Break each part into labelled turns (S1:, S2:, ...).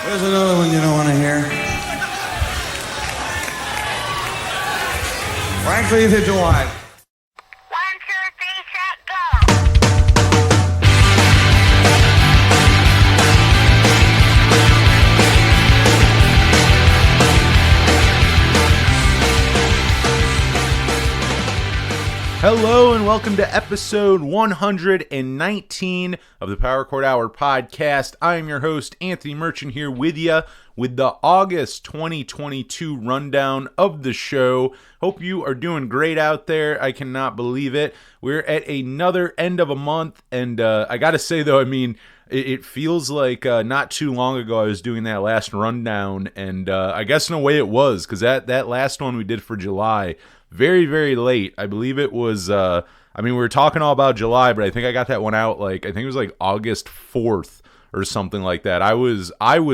S1: There's another one you don't want to hear. Frankly, if it's alive.
S2: 1, 2, 3, set, go!
S3: Hello and welcome to episode 119 of the Power Chord Hour podcast. I am your host, Anthony Merchant, here with you with the August 2022 rundown of the show. Hope you are doing great out there. I cannot believe it. We're at another end of a month, and I gotta say though, I mean, it feels like not too long ago I was doing that last rundown, and I guess in a way it was, because that last one we did for July, very, very late. I believe it was, we were talking all about July, but I think I got that one out, I think it was like August 4th or something like that. I was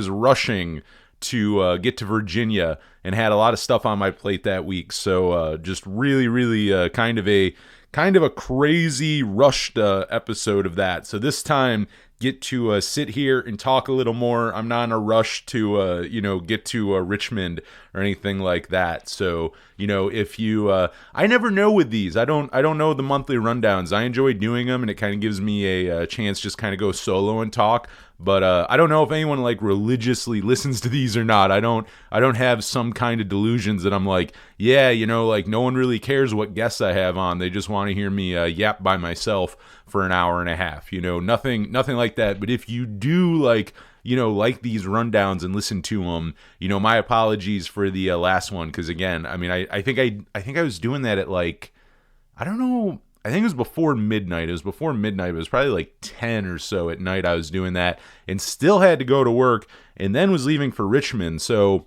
S3: rushing to get to Virginia and had a lot of stuff on my plate that week. So just really, really kind of a crazy rushed episode of that. So this time, get to sit here and talk a little more. I'm not in a rush to get to Richmond or anything like that. So if you I never know with these. I don't know the monthly rundowns. I enjoy doing them, and it kind of gives me a chance just kind of go solo and talk. But I don't know if anyone religiously listens to these or not. I don't have some kind of delusions that I'm no one really cares what guests I have on. They just want to hear me yap by myself for an hour and a half. Nothing like that. But if you do like these rundowns and listen to them, my apologies for the last one, because again, I think I was doing that at I don't know. I think it was before midnight. It was probably 10 or so at night I was doing that, and still had to go to work, and then was leaving for Richmond. So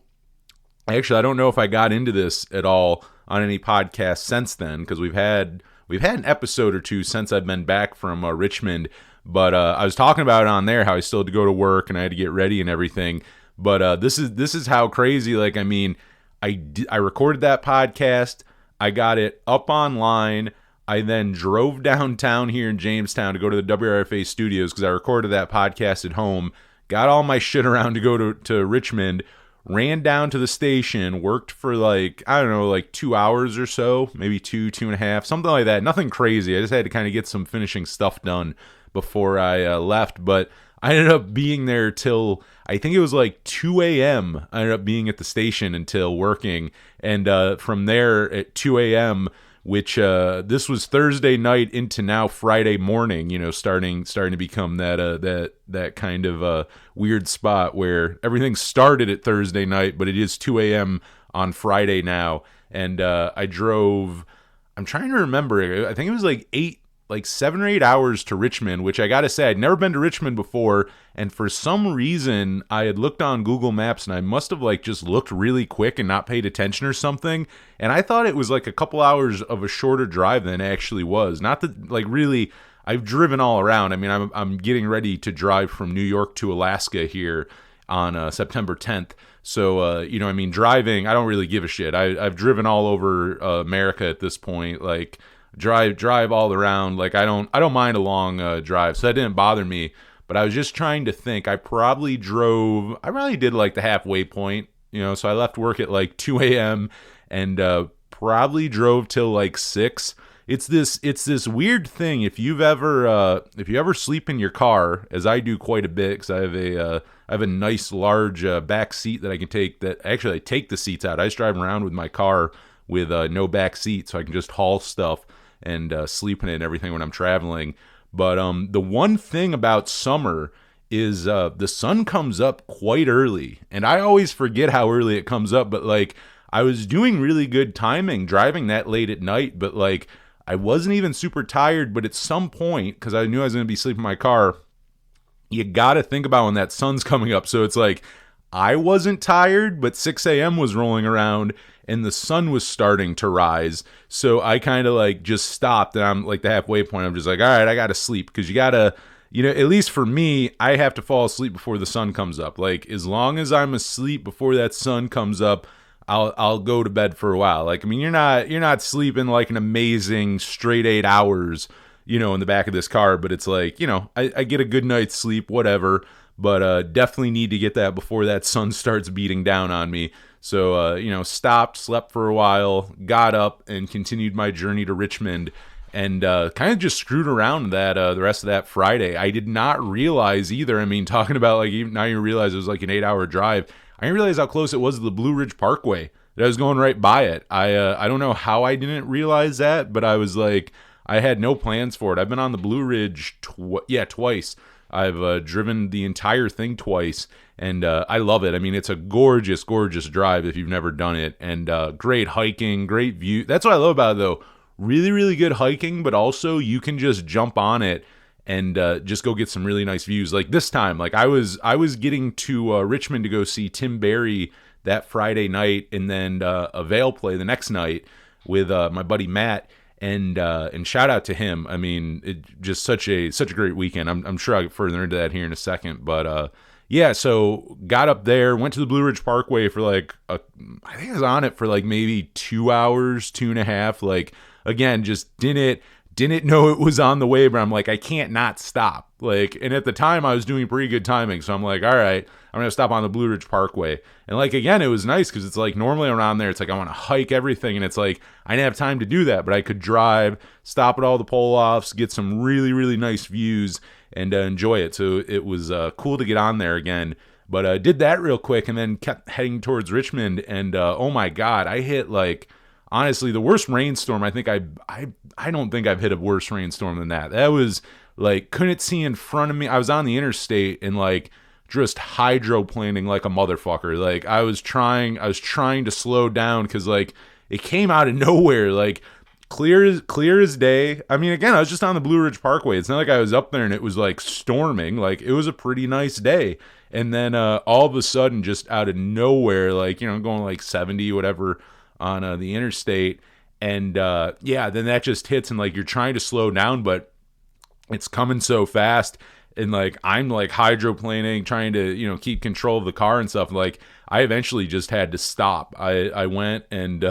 S3: actually, I don't know if I got into this at all on any podcast since then, because we've had an episode or two since I've been back from Richmond. But I was talking about it on there, how I still had to go to work and I had to get ready and everything. But this is how crazy. I recorded that podcast. I got it up online. I then drove downtown here in Jamestown to go to the WRFA studios, because I recorded that podcast at home. Got all my shit around to go to Richmond. Ran down to the station, worked for 2 hours or so, maybe two and a half, something like that. Nothing crazy. I just had to kind of get some finishing stuff done before I left. But I ended up being there till, I think it was 2 a.m. I ended up being at the station until working. And from there at 2 a.m., which this was Thursday night into now Friday morning, starting to become that kind of weird spot where everything started at Thursday night, but it is 2 a.m. on Friday now. And I drove, I'm trying to remember, I think it was 7 or 8 hours to Richmond, which I gotta say, I'd never been to Richmond before, and for some reason, I had looked on Google Maps, and I must have just looked really quick and not paid attention or something, and I thought it was a couple hours of a shorter drive than it actually was. Not that, really, I've driven all around. I'm getting ready to drive from New York to Alaska here on September 10th, so, driving, I don't really give a shit. I've driven all over America at this point, drive all around. I don't mind a long drive, so that didn't bother me. But I was just trying to think. I probably did the halfway point, so I left work at 2 a.m. and probably drove till 6. It's this weird thing. If you ever sleep in your car, as I do quite a bit, because I have a nice large back seat that I can take. That actually, I take the seats out. I just drive around with my car with no back seat, so I can just haul stuff and sleep in it and everything when I'm traveling. But the one thing about summer is the sun comes up quite early, and I always forget how early it comes up. But I was doing really good timing driving that late at night, but I wasn't even super tired. But at some point, because I knew I was going to be sleeping in my car, you got to think about when that sun's coming up. So it's I wasn't tired, but 6 a.m. was rolling around and the sun was starting to rise. So I kind of just stopped, and I'm the halfway point. I'm just all right, I got to sleep, because you got to, at least for me, I have to fall asleep before the sun comes up. As long as I'm asleep before that sun comes up, I'll go to bed for a while. You're not sleeping an amazing straight 8 hours, in the back of this car, but it's I get a good night's sleep, whatever. but definitely need to get that before that sun starts beating down on me. So, stopped, slept for a while, got up, and continued my journey to Richmond, and kind of just screwed around that the rest of that Friday. I did not realize either. I mean, talking about like now you realize it was like an 8-hour drive. I didn't realize how close it was to the Blue Ridge Parkway. That I was going right by it. I don't know how I didn't realize that, but I was like, I had no plans for it. I've been on the Blue Ridge twice. I've driven the entire thing twice, and I love it. I mean, it's a gorgeous, gorgeous drive if you've never done it, and great hiking, great view. That's what I love about it, though. Really, really good hiking, but also you can just jump on it and just go get some really nice views. Like this time, like I was getting to Richmond to go see Tim Barry that Friday night, and then a Vail play the next night with my buddy Matt. And shout out to him. I mean, it just such a great weekend. I'm sure I'll get further into that here in a second, but so got up there, went to the Blue Ridge Parkway for like I think I was on it for like maybe 2 hours, 2.5. Like again, just didn't know it was on the way, but I'm like, I can't not stop. Like, and at the time I was doing pretty good timing, so I'm like, all right, I'm gonna stop on the Blue Ridge Parkway. And like again, it was nice because it's like normally around there, it's like I want to hike everything, and it's like I didn't have time to do that, but I could drive, stop at all the pull-offs, get some really, really nice views, and enjoy it. So it was cool to get on there again. But I did that real quick, and then kept heading towards Richmond, and oh my God, I hit like honestly the worst rainstorm. I think I don't think I've hit a worse rainstorm than that. That was like couldn't see in front of me. I was on the interstate and like just hydroplaning like a motherfucker. Like I was trying to slow down because like it came out of nowhere, like clear as day. I mean, again, I was just on the Blue Ridge Parkway. It's not like I was up there and it was like storming. Like it was a pretty nice day. And then all of a sudden, just out of nowhere, like, going like 70, whatever on the interstate. And then that just hits and like you're trying to slow down, but it's coming so fast. And like I'm like hydroplaning, trying to keep control of the car and stuff. Like I eventually just had to stop. I went and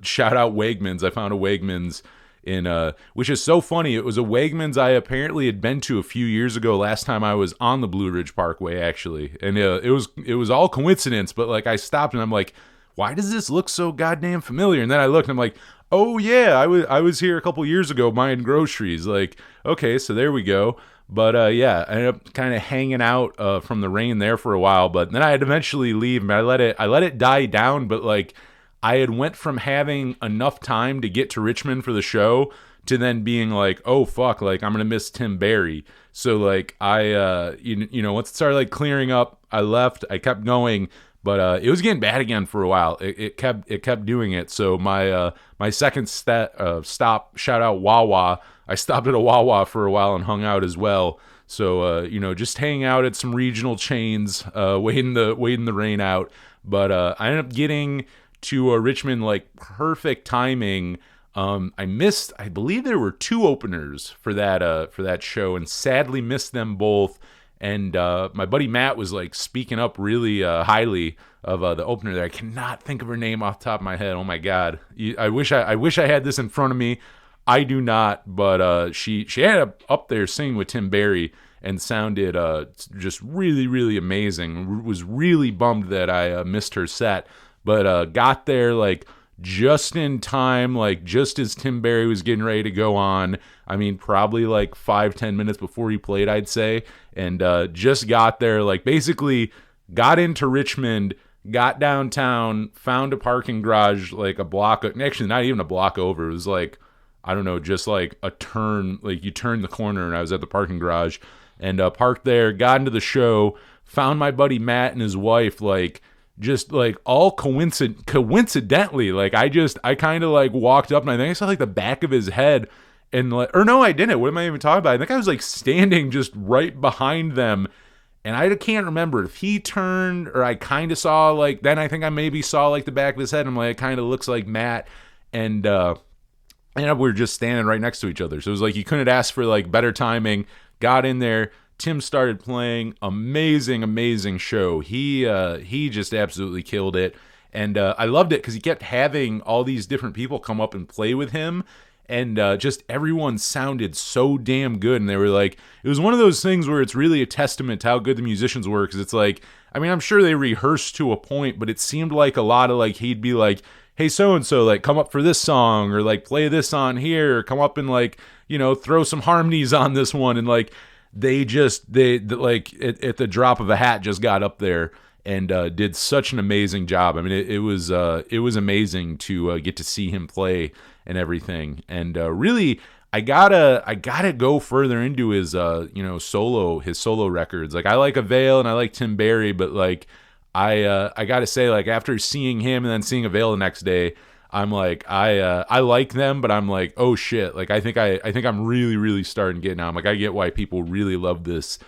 S3: shout out Wegmans. I found a Wegmans in which is so funny. It was a Wegmans I apparently had been to a few years ago. Last time I was on the Blue Ridge Parkway actually, and it was all coincidence. But like I stopped and I'm like, why does this look so goddamn familiar? And then I looked and I'm like, oh yeah, I was here a couple years ago buying groceries. Like okay, so there we go. But I ended up kind of hanging out from the rain there for a while. But then I had to eventually leave. And I let it die down. But like I had went from having enough time to get to Richmond for the show to then being like, oh fuck, like I'm gonna miss Tim Barry. So like I once it started like clearing up, I left. I kept going. But it was getting bad again for a while. It kept doing it. So my second stop, shout out Wawa. I stopped at a Wawa for a while and hung out as well. So just hanging out at some regional chains, waiting the rain out. But I ended up getting to Richmond like perfect timing. I believe there were 2 openers for that show, and sadly missed them both. And my buddy Matt was like speaking up really highly of the opener there. I cannot think of her name off the top of my head. Oh my God, I wish I had this in front of me. I do not, but she had up there singing with Tim Barry and sounded just really, really amazing. Was really bummed that I missed her set, but got there like just in time, like just as Tim Barry was getting ready to go on. I mean, probably like 5-10 minutes before he played, I'd say. And just got there, like basically got into Richmond, got downtown, found a parking garage like a block, actually not even a block over. It was like, I don't know, just like a turn, like you turn the corner and I was at the parking garage and parked there, got into the show, found my buddy Matt and his wife, like just like all coincidentally, like I kind of like walked up and I think I saw like the back of his head and like, or no, I didn't. What am I even talking about? I think I was like standing just right behind them. And I can't remember if he turned or I kind of saw like, then I think I maybe saw like the back of his head. I'm like, it kind of looks like Matt. And we were just standing right next to each other. So it was like, you couldn't ask for like better timing. Got in there. Tim started playing. Amazing show. He just absolutely killed it. And I loved it because he kept having all these different people come up and play with him. and just everyone sounded so damn good. And they were like, it was one of those things where it's really a testament to how good the musicians were, because it's like, I mean, I'm sure they rehearsed to a point, but it seemed like a lot of like, he'd be like, hey, so-and-so, like, come up for this song, or like play this on here, or come up and like, you know, throw some harmonies on this one. And like, they like at the drop of a hat just got up there and did such an amazing job. I mean, it was amazing to get to see him play and everything. And really, I gotta go further into his solo records. Like, I like Avail and I like Tim Barry, but like I gotta say, like, after seeing him and then seeing Avail the next day, I'm like, I like them, but I'm like, oh shit, like I think I'm really, really starting to get now. I'm like, I get why people really love this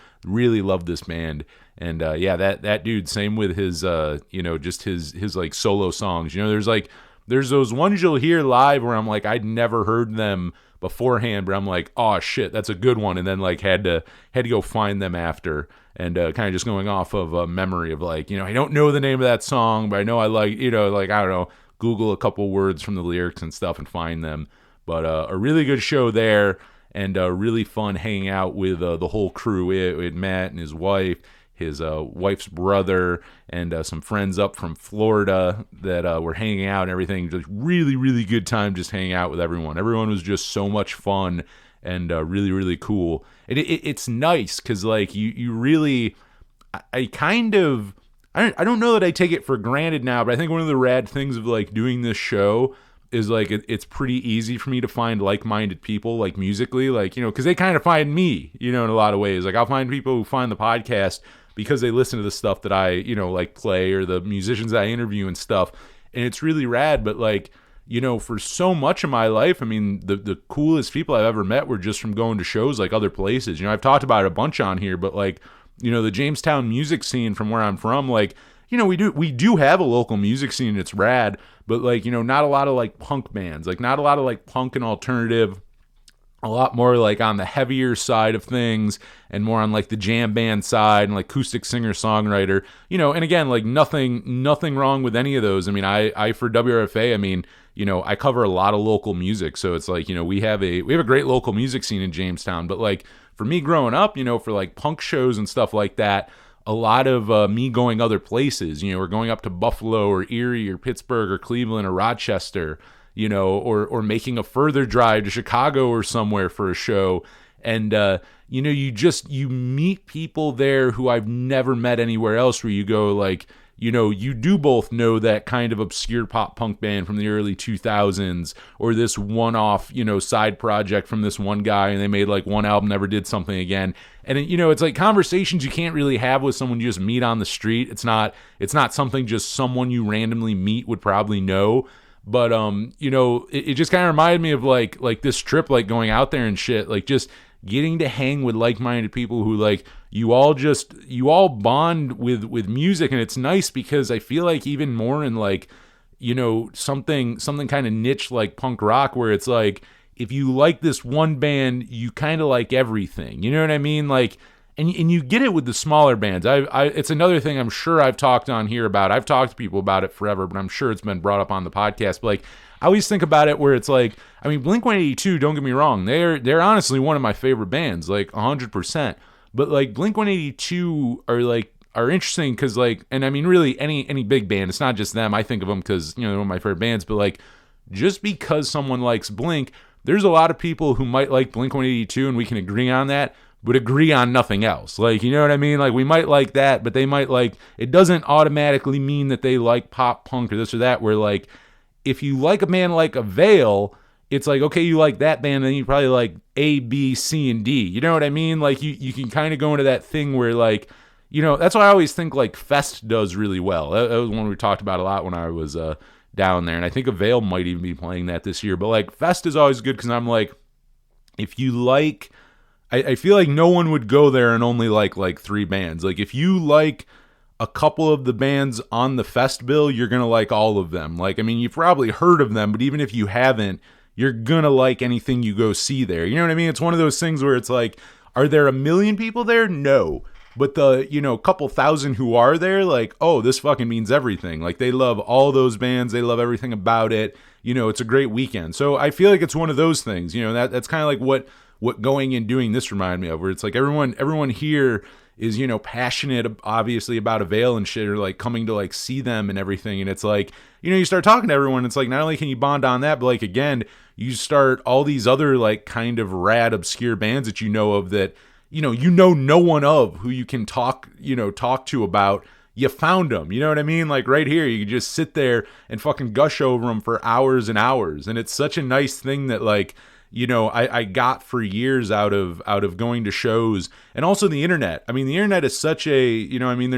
S3: band. And yeah, that dude, same with his just his like solo songs. You know, there's those ones you'll hear live where I'm like, I'd never heard them beforehand, but I'm like, oh shit, that's a good one. And then like had to go find them after, and kind of just going off of a memory of like, you know, I don't know the name of that song, but I know I like, you know, like, I don't know, Google a couple words from the lyrics and stuff and find them. But a really good show there, and really fun hanging out with the whole crew. We had Matt and his wife, his wife's brother, and some friends up from Florida that were hanging out and everything. Just really, really good time just hanging out with everyone. Everyone was just so much fun and really, really cool. And it's nice because, like, you really, I don't know that I take it for granted now, but I think one of the rad things of, like, doing this show is, like, it's pretty easy for me to find like-minded people, like, musically, like, you know, because they kind of find me, you know, in a lot of ways. Like, I'll find people who find the podcast because they listen to the stuff that I, you know, like, play, or the musicians I interview and stuff, and it's really rad. But, like, you know, for so much of my life, I mean, the coolest people I've ever met were just from going to shows, like, other places. You know, I've talked about it a bunch on here, but, like, you know, the Jamestown music scene from where I'm from, like, you know, we do have a local music scene, and it's rad, but, like, you know, not a lot of, like, punk bands, like, not a lot of, like, punk and alternative, a lot more, like, on the heavier side of things, and more on, like, the jam band side, and, like, acoustic singer-songwriter, you know. And again, like, nothing wrong with any of those. I mean, I for WRFA, I mean, you know, I cover a lot of local music, so it's like, you know, we have a great local music scene in Jamestown. But, like, for me growing up, you know, for, like, punk shows and stuff like that, a lot of me going other places, you know, or going up to Buffalo or Erie or Pittsburgh or Cleveland or Rochester, you know, or making a further drive to Chicago or somewhere for a show. And, you know, you meet people there who I've never met anywhere else, where you go, like, you know, you do both know that kind of obscure pop punk band from the early 2000s, or this one-off, you know, side project from this one guy, and they made like one album, never did something again. And, you know, it's like conversations you can't really have with someone you just meet on the street. It's not something just someone you randomly meet would probably know. But, you know, it just kind of reminded me of like this trip, like going out there and shit, like just getting to hang with like-minded people who, like, you all bond with music. And it's nice because I feel like even more in, like, you know, something kind of niche like punk rock, where it's like, if you like this one band, you kind of like everything, you know what I mean? Like, and you get it with the smaller bands. It's another thing I'm sure I've talked on here about. I've talked to people about it forever, but I'm sure it's been brought up on the podcast. But, like, I always think about it where it's like, I mean, Blink-182, don't get me wrong, they're honestly one of my favorite bands, like 100%. But, like, Blink-182 are interesting because, like, and I mean, really any big band, it's not just them. I think of them because, you know, they're one of my favorite bands. But, like, just because someone likes Blink, there's a lot of people who might like Blink-182, and we can agree on that, but agree on nothing else. Like, you know what I mean? Like, we might like that, but they might like, it doesn't automatically mean that they like pop punk or this or that, where, like, if you like a band like Avail, it's like, okay, you like that band, then you probably like A, B, C, and D. You know what I mean? Like, you can kind of go into that thing where, like, you know, that's why I always think, like, Fest does really well. That was one we talked about a lot when I was down there, and I think Avail might even be playing that this year. But, like, Fest is always good because I'm like, if you like, I feel like no one would go there and only like three bands. Like, if you like a couple of the bands on the Fest bill, you're going to like all of them. Like, I mean, you've probably heard of them, but even if you haven't, you're going to like anything you go see there. You know what I mean? It's one of those things where it's like, are there a million people there? No. But the, couple thousand who are there, like, oh, this fucking means everything. Like, they love all those bands. They love everything about it. It's a great weekend. So I feel like it's one of those things, that's kind of like what going and doing this reminded me of, where it's like everyone here is, passionate, obviously, about Avail and shit, or like coming to like see them and everything. And it's like, you start talking to everyone. It's like, not only can you bond on that, but like, again, you start all these other like kind of rad, obscure bands that of that, no one of who you can talk to about. You found them, you know what I mean? Like right here, you can just sit there and fucking gush over them for hours and hours. And it's such a nice thing that like, I got for years out of going to shows, and also the internet. I mean, the internet is such a,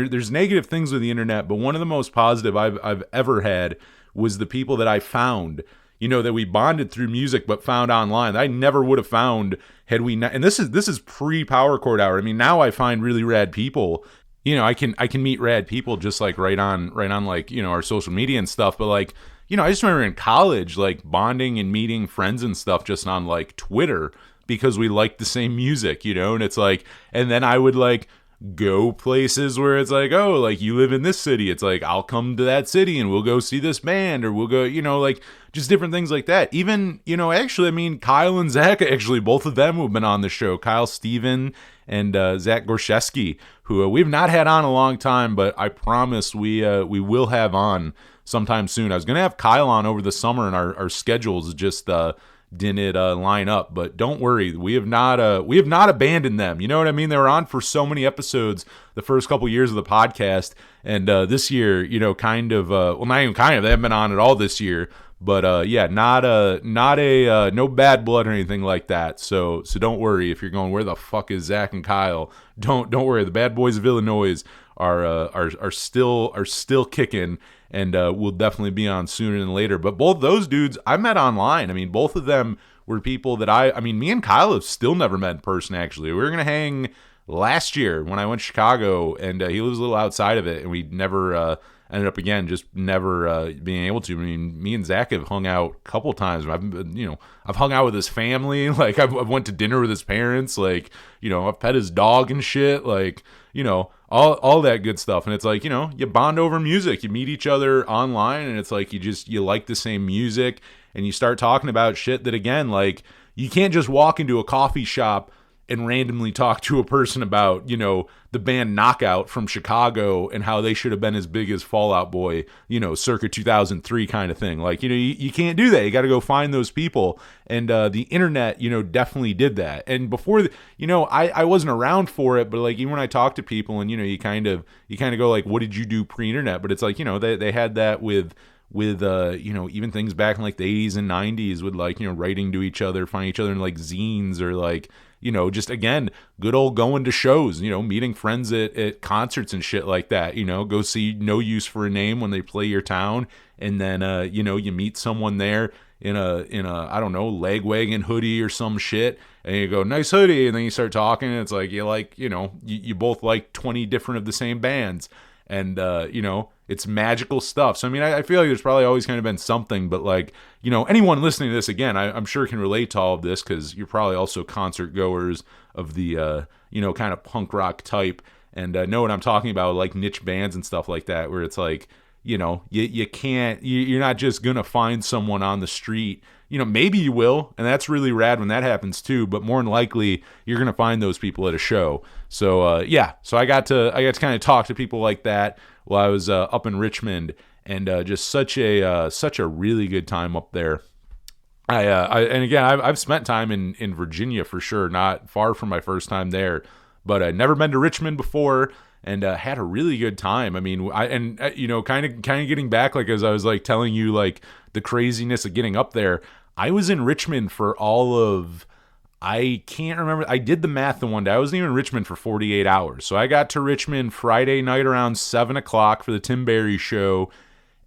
S3: there's negative things with the internet, but one of the most positive I've ever had was the people that I found, that we bonded through music, but found online. I never would have found had we not, and this is pre Power Chord Hour. I mean, now I find really rad people. I can meet rad people just like right on like, our social media and stuff. But like, I just remember in college, like bonding and meeting friends and stuff just on like Twitter because we liked the same music, and it's like, and then I would like go places where it's like, oh, like you live in this city. It's like, I'll come to that city and we'll go see this band, or we'll go, like just different things like that. Even, actually, I mean, Kyle and Zach, actually, both of them who have been on the show, Kyle Steven and Zach Gorshevsky, who we've not had on a long time, but I promise we will have on sometime soon. I was going to have Kyle on over the summer, and our schedules just didn't line up, but don't worry, we have not abandoned them. You know what I mean? They were on for so many episodes the first couple years of the podcast, and this year, kind of, well, not even kind of, they haven't been on at all this year. But yeah, not a no bad blood or anything like that. So don't worry if you're going, where the fuck is Zach and Kyle? Don't worry. The bad boys of Illinois are still kicking, and will definitely be on sooner than later. But both those dudes I met online. I mean, both of them were people that I mean, me and Kyle have still never met in person. Actually, we were gonna hang last year when I went to Chicago, and he lives a little outside of it, and we never. Ended up again just never being able to. I mean, me and Zach have hung out a couple times. I've hung out with his family. Like I've went to dinner with his parents. Like I've pet his dog and shit. Like all that good stuff. And it's like you bond over music. You meet each other online, and it's like you like the same music, and you start talking about shit that, again, like you can't just walk into a coffee shop and randomly talk to a person about, the band Knockout from Chicago and how they should have been as big as Fall Out Boy, circa 2003 kind of thing. Like, you can't do that. You got to go find those people. And the internet, definitely did that. And before, I wasn't around for it, but like even when I talk to people and, you kind of go like, what did you do pre-internet? But it's like, they had that with even things back in like the 80s and 90s with like, writing to each other, finding each other in like zines, or like, just again, good old going to shows, meeting friends at concerts and shit like that, go see No Use for a Name when they play your town. And then, you meet someone there in a, I don't know, Lagwagon hoodie or some shit. And you go, nice hoodie. And then you start talking, and it's like, you both like 20 different of the same bands. And, it's magical stuff. So, I mean, I feel like there's probably always kind of been something, but like, anyone listening to this, again, I'm sure can relate to all of this, because you're probably also concert goers of the, kind of punk rock type, and know what I'm talking about, like niche bands and stuff like that, where it's like, you can't, you're not just going to find someone on the street. Maybe you will, and that's really rad when that happens too, but more than likely you're going to find those people at a show. So, yeah, so I got to kind of talk to people like that while I was up in Richmond, and just such a really good time up there. And again, I've spent time in Virginia for sure, not far from my first time there, but I'd never been to Richmond before, and had a really good time. I mean, kind of getting back, like as I was like telling you, like the craziness of getting up there. I was in Richmond for all of, I can't remember. I did the math the one day. I wasn't even in Richmond for 48 hours. So I got to Richmond Friday night around 7 o'clock for the Tim Barry show.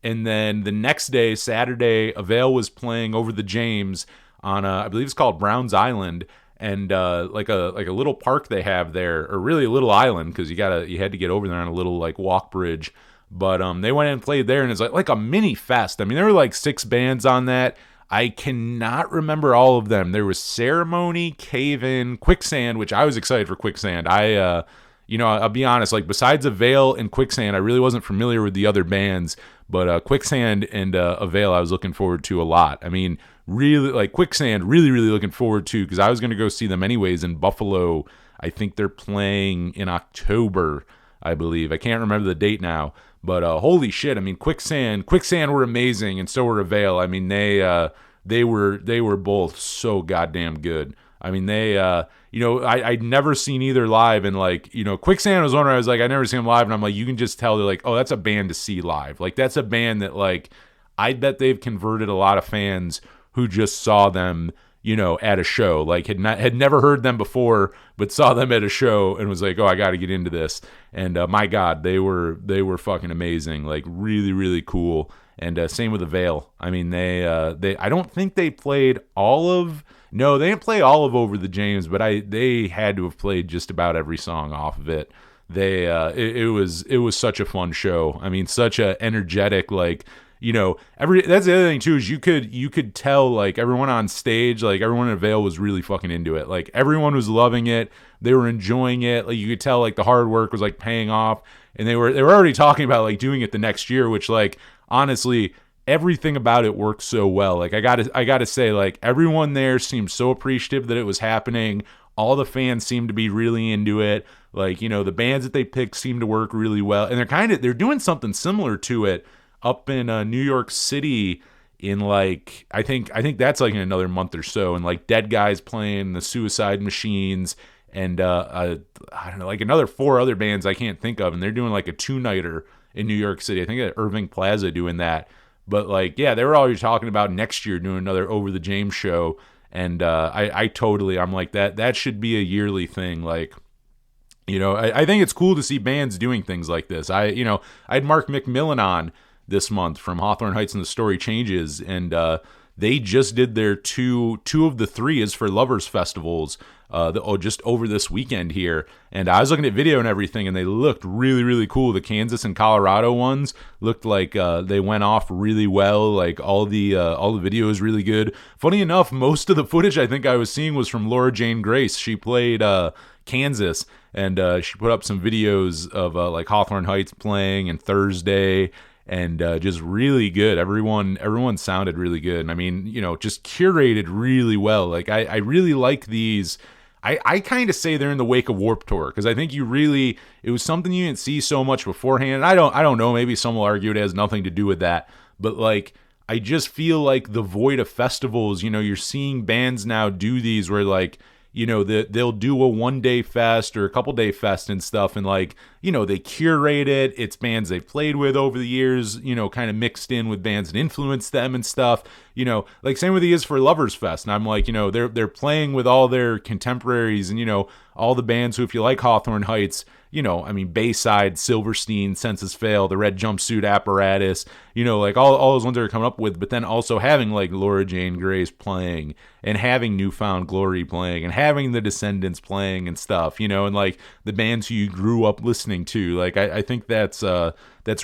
S3: And then the next day, Saturday, Avail was playing over the James on, I believe it's called Browns Island. And like a little park they have there, or really a little island, because you had to get over there on a little like walk bridge. But they went in and played there, and it's like a mini fest. I mean, there were like 6 bands on that. I cannot remember all of them. There was Ceremony, Cave In, Quicksand, which I was excited for Quicksand. I I'll be honest, like besides Avail and Quicksand, I really wasn't familiar with the other bands, but Quicksand and Avail I was looking forward to a lot. I mean, really, like Quicksand, really, really looking forward to, because I was going to go see them anyways in Buffalo. I think they're playing in October, I believe. I can't remember the date now, but holy shit! I mean, Quicksand were amazing, and so were Avail. I mean, they were both so goddamn good. I mean, I'd never seen either live, and like, Quicksand was one where I was like, I never seen them live, and I'm like, you can just tell they're like, oh, that's a band to see live. Like, that's a band that, like, I bet they've converted a lot of fans who just saw them, at a show, like had never heard them before, but saw them at a show and was like, oh, I got to get into this. And my God, they were fucking amazing, like really, really cool. And same with Avail. I mean, they I don't think they played no, they didn't play all of Over the James, but they had to have played just about every song off of it. It was such a fun show. I mean, such a energetic, like, that's the other thing too, is you could tell, like, everyone on stage, like everyone in Avail was really fucking into it. Like everyone was loving it. They were enjoying it. Like you could tell, like the hard work was like paying off, and they were already talking about like doing it the next year, which, like, honestly, everything about it worked so well. Like I gotta say, like everyone there seemed so appreciative that it was happening. All the fans seemed to be really into it. Like, the bands that they picked seemed to work really well, and they're doing something similar to it up in New York City in, like, I think that's like in another month or so, and like Dead Guys playing, the Suicide Machines, and I don't know, like another 4 other bands I can't think of, and they're doing like a 2-nighter in New York City. I think at Irving Plaza doing that. But like, yeah, they were always talking about next year doing another Over the James show, and I'm like, that should be a yearly thing. Like, I think it's cool to see bands doing things like this. I had Mark McMillan on this month from Hawthorne Heights and the Story Changes, and they just did their two of the 3 is for Lovers festivals just over this weekend here, and I was looking at video and everything, and they looked really, really cool. The Kansas and Colorado ones looked like they went off really well. Like all the video is really good. Funny enough, most of the footage I think I was seeing was from Laura Jane Grace. She played Kansas, and she put up some videos of like Hawthorne Heights playing and Thursday, and just really good. Everyone sounded really good. And I mean, just curated really well. Like I really like these. I kind of say they're in the wake of Warped Tour, because I think it was something you didn't see so much beforehand. I don't know. Maybe some will argue it has nothing to do with that, but like, I just feel like the void of festivals, you're seeing bands now do these where, like, they'll do a 1-day fest or a couple-day fest and stuff, and like, they curate it. It's bands they've played with over the years, kind of mixed in with bands that influenced them and stuff. Like same with the Is for Lovers Fest, and I'm like, they're playing with all their contemporaries, and all the bands who, if you like Hawthorne Heights, I mean, Bayside, Silverstein, Senses Fail, the Red Jumpsuit Apparatus, like all those ones they're coming up with, but then also having like Laura Jane Grace playing, and having Newfound Glory playing, and having the Descendants playing and stuff, and like the bands who you grew up listening to. Like, I think that's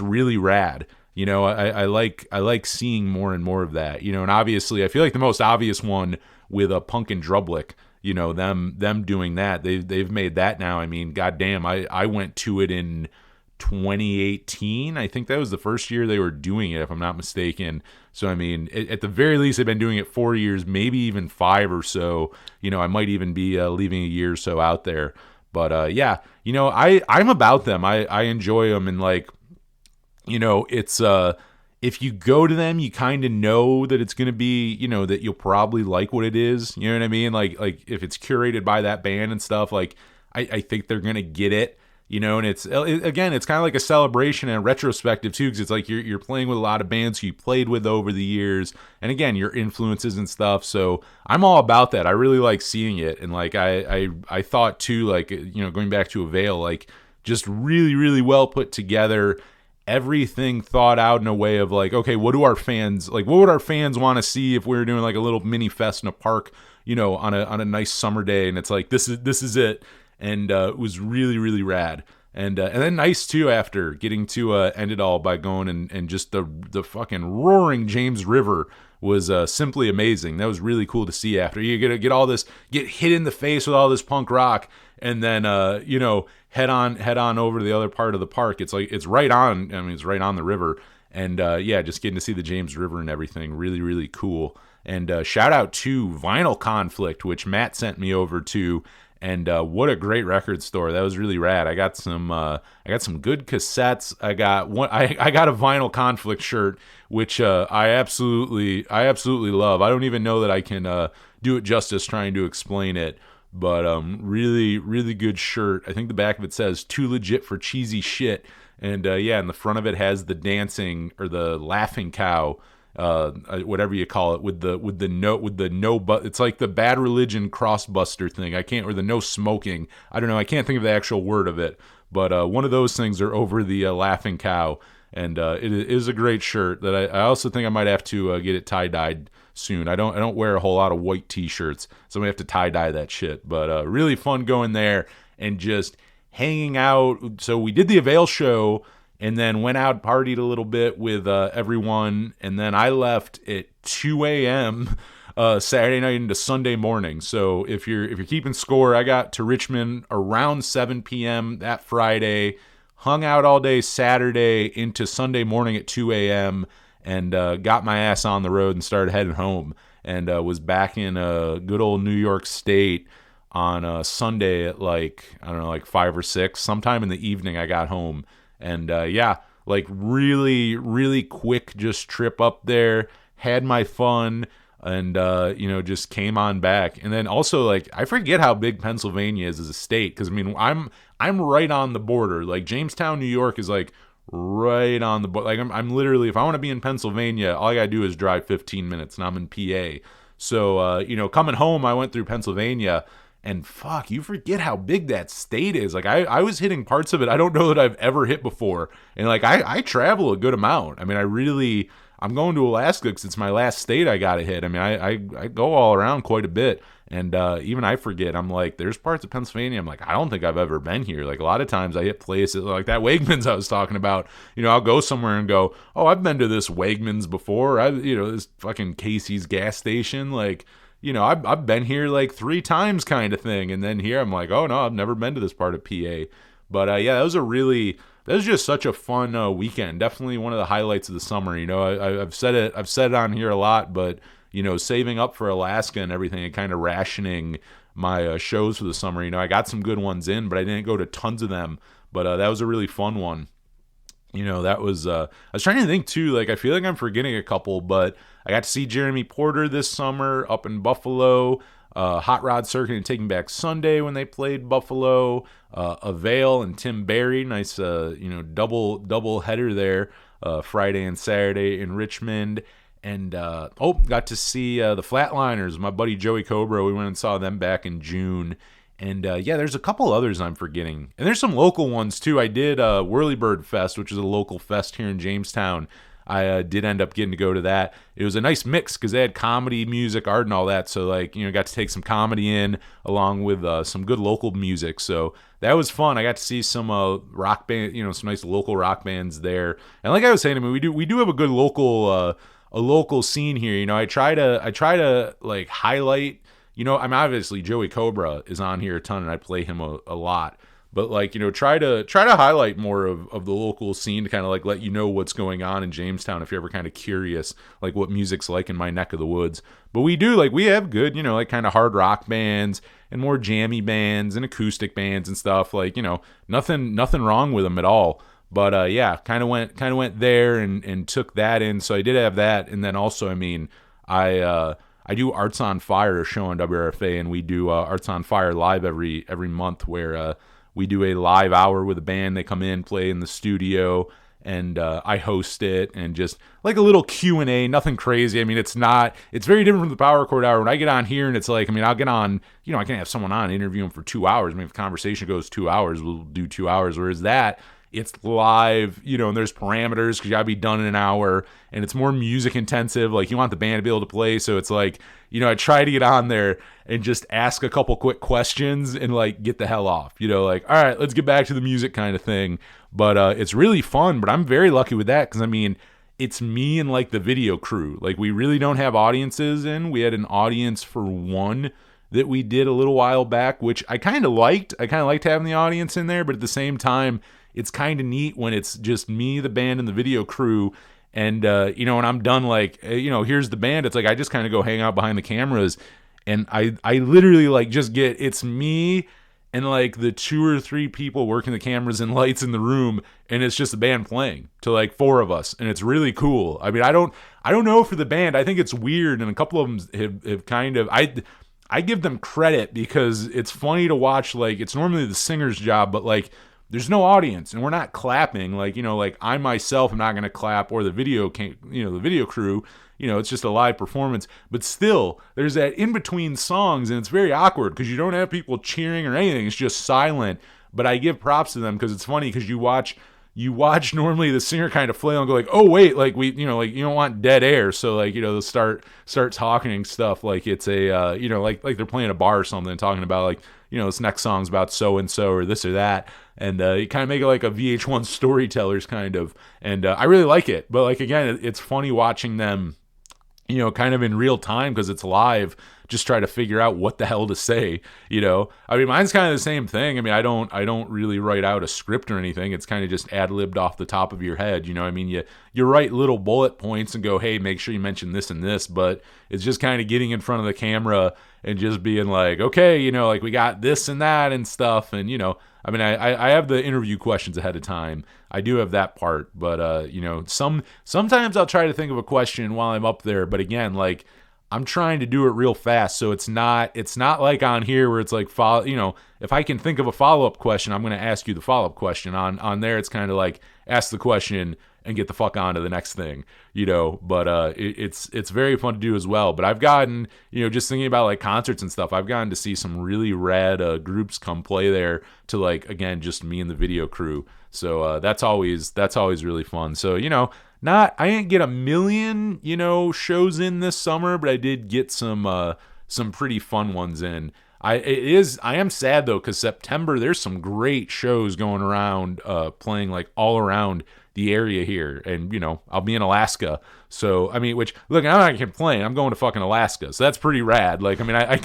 S3: really rad. I like seeing more and more of that, and obviously I feel like the most obvious one with a Punk and Drublick, them doing that, they've made that now. I mean, goddamn, I went to it in 2018. I think that was the first year they were doing it, if I'm not mistaken. So I mean, at the very least, they've been doing it 4 years, maybe even 5 or so. I might even be leaving a year or so out there. But yeah, I'm about them. I enjoy them, and like, it's if you go to them, you kind of know that it's going to be, that you'll probably like what it is. You know what I mean? Like if it's curated by that band and stuff, like I think they're going to get it, and it's kind of like a celebration and a retrospective too, because it's like you're playing with a lot of bands who you played with over the years, and again, your influences and stuff. So I'm all about that. I really like seeing it, and like I thought too, like, going back to Avail, like just really, really well put together. Everything thought out in a way of like, okay, what would our fans want to see if we were doing like a little mini fest in a park, on a nice summer day, and it's like, this is it. And it was really, really rad. And then nice too after getting to end it all by going and just the fucking roaring James River was simply amazing. That was really cool to see after. You get all this, get hit in the face with all this punk rock, and then head on over to the other part of the park. It's like it's right on. I mean, it's right on the river, and just getting to see the James River and everything, really really cool. And shout out to Vinyl Conflict, which Matt sent me over to. And what a great record store! That was really rad. I got some good cassettes. I got a Vinyl Conflict shirt, which I absolutely love. I don't even know that I can do it justice trying to explain it, but really really good shirt. I think the back of it says "Too legit for cheesy shit," and and the front of it has the dancing or the laughing cow. Whatever you call it, with the no, but it's like the Bad Religion crossbuster thing. Or the no smoking. I don't know. I can't think of the actual word of it, but one of those things are over the laughing cow, and it is a great shirt that I also think I might have to get it tie dyed soon. I don't wear a whole lot of white t-shirts, so I'm gonna have to tie dye that shit. But really fun going there and just hanging out. So we did the Avail show. And then went out, partied a little bit with everyone, and then I left at 2 a.m. Saturday night into Sunday morning. So if you're keeping score, I got to Richmond around 7 p.m. that Friday, hung out all day Saturday into Sunday morning at 2 a.m. and got my ass on the road and started heading home, and was back in good old New York State on Sunday at like 5 or 6. Sometime in the evening I got home. And really, really quick just trip up there, had my fun, and just came on back. And then also I forget how big Pennsylvania is as a state, because I mean I'm right on the border. Like Jamestown, New York is like right on the border. Like I'm literally, if I want to be in Pennsylvania, all I gotta do is drive 15 minutes and I'm in PA. So coming home, I went through Pennsylvania. And fuck, you forget how big that state is. Like I was hitting parts of it I don't know that I've ever hit before. And I travel a good amount. I mean, I'm going to Alaska because it's my last state I got to hit. I mean, I go all around quite a bit. And even I forget. I'm like, there's parts of Pennsylvania I'm like, I don't think I've ever been here. Like a lot of times I hit places like that Wegmans I was talking about. I'll go somewhere and go, oh, I've been to this Wegmans before. This fucking Casey's gas station. Like, I've been here like 3 times kind of thing. And then here I'm like, oh no, I've never been to this part of PA. But that was just such a fun weekend. Definitely one of the highlights of the summer. I've said it on here a lot, but saving up for Alaska and everything and kind of rationing my shows for the summer. I got some good ones in, but I didn't go to tons of them. But that was a really fun one. That was, I was trying to think too, like, I feel like I'm forgetting a couple, but I got to see Jeremy Porter this summer up in Buffalo, Hot Rod Circuit and Taking Back Sunday when they played Buffalo, Avail and Tim Barry, nice, double header there, Friday and Saturday in Richmond. And, got to see the Flatliners, my buddy Joey Cobra. We went and saw them back in June. And, there's a couple others I'm forgetting. And there's some local ones, too. I did Whirlybird Fest, which is a local fest here in Jamestown. I did end up getting to go to that. It was a nice mix because they had comedy, music, art, and all that. So, got to take some comedy in along with some good local music. So that was fun. I got to see some rock band, some nice local rock bands there. And like I was saying, I mean, we do have a good local scene here. I try to like highlight. I mean, obviously Joey Cobra is on here a ton, and I play him a lot. But try to highlight more of the local scene to kind of let you know what's going on in Jamestown if you're ever kind of curious, like what music's like in my neck of the woods. But we have good, kind of hard rock bands and more jammy bands and acoustic bands and stuff. Nothing wrong with them at all. But kind of went there and took that in. So I did have that, and then also, I mean, I do Arts on Fire show on WRFA, and we do Arts on Fire live every month where we do a live hour with a band. They come in, play in the studio, and I host it, and just like a little Q&A, nothing crazy. I mean, it's very different from the Power Chord Hour. When I get on here and it's like, I mean, I'll get on, I can have someone on, interview them for 2 hours. I mean, if the conversation goes 2 hours, we'll do 2 hours. Whereas that, it's live, and there's parameters because you gotta be done in an hour, and it's more music intensive. Like, you want the band to be able to play, so it's like, I try to get on there and just ask a couple quick questions and like get the hell off. Like, all right, let's get back to the music kind of thing. But it's really fun. But I'm very lucky with that because it's me and like the video crew. Like, we really don't have audiences in. We had an audience for one that we did a little while back, which I kind of liked. I kind of liked having the audience in there, but at the same time, it's kind of neat when it's just me, the band, and the video crew. And, when I'm done, like, here's the band, it's like I just kind of go hang out behind the cameras, and I literally, like, just it's me and, like, the 2 or 3 people working the cameras and lights in the room, and it's just the band playing to, like, 4 of us, and it's really cool. I mean, I don't know for the band. I think it's weird, and a couple of them have kind of... I give them credit because it's funny to watch. Like, it's normally the singer's job, but like, there's no audience and we're not clapping. Like, like I myself am not going to clap, or the video the video crew, it's just a live performance. But still, there's that in between songs, and it's very awkward because you don't have people cheering or anything. It's just silent. But I give props to them because it's funny because you watch normally the singer kind of flail and go like, oh wait, like we, like you don't want dead air. So like, they'll start talking and stuff like it's a, like they're playing a bar or something, talking about like, this next song's about so-and-so or this or that. And you kind of make it like a VH1 storytellers kind of. And I really like it. But like, again, it's funny watching them, kind of in real time because it's live, just try to figure out what the hell to say, I mean, mine's kind of the same thing. I mean, I don't really write out a script or anything. It's kind of just ad-libbed off the top of your head, I mean, you write little bullet points and go, hey, make sure you mention this and this, but it's just kind of getting in front of the camera and just being like, okay, like we got this and that and stuff. And, I mean, I have the interview questions ahead of time. I do have that part, but, sometimes I'll try to think of a question while I'm up there. But again, like, I'm trying to do it real fast, so it's not like on here where it's like if I can think of a follow-up question, I'm going to ask you the follow-up question. On there, it's kind of like ask the question and get the fuck on to the next thing, but it's very fun to do as well. But I've gotten, just thinking about like concerts and stuff, I've gotten to see some really rad groups come play there to like, again, just me and the video crew. So that's always really fun. So, I didn't get a million, shows in this summer, but I did get some pretty fun ones in. I am sad though, because September, there's some great shows going around, playing like all around the area here. And, I'll be in Alaska. So, I mean, which, look, I'm not complaining. I'm going to fucking Alaska. So that's pretty rad. Like, I mean, I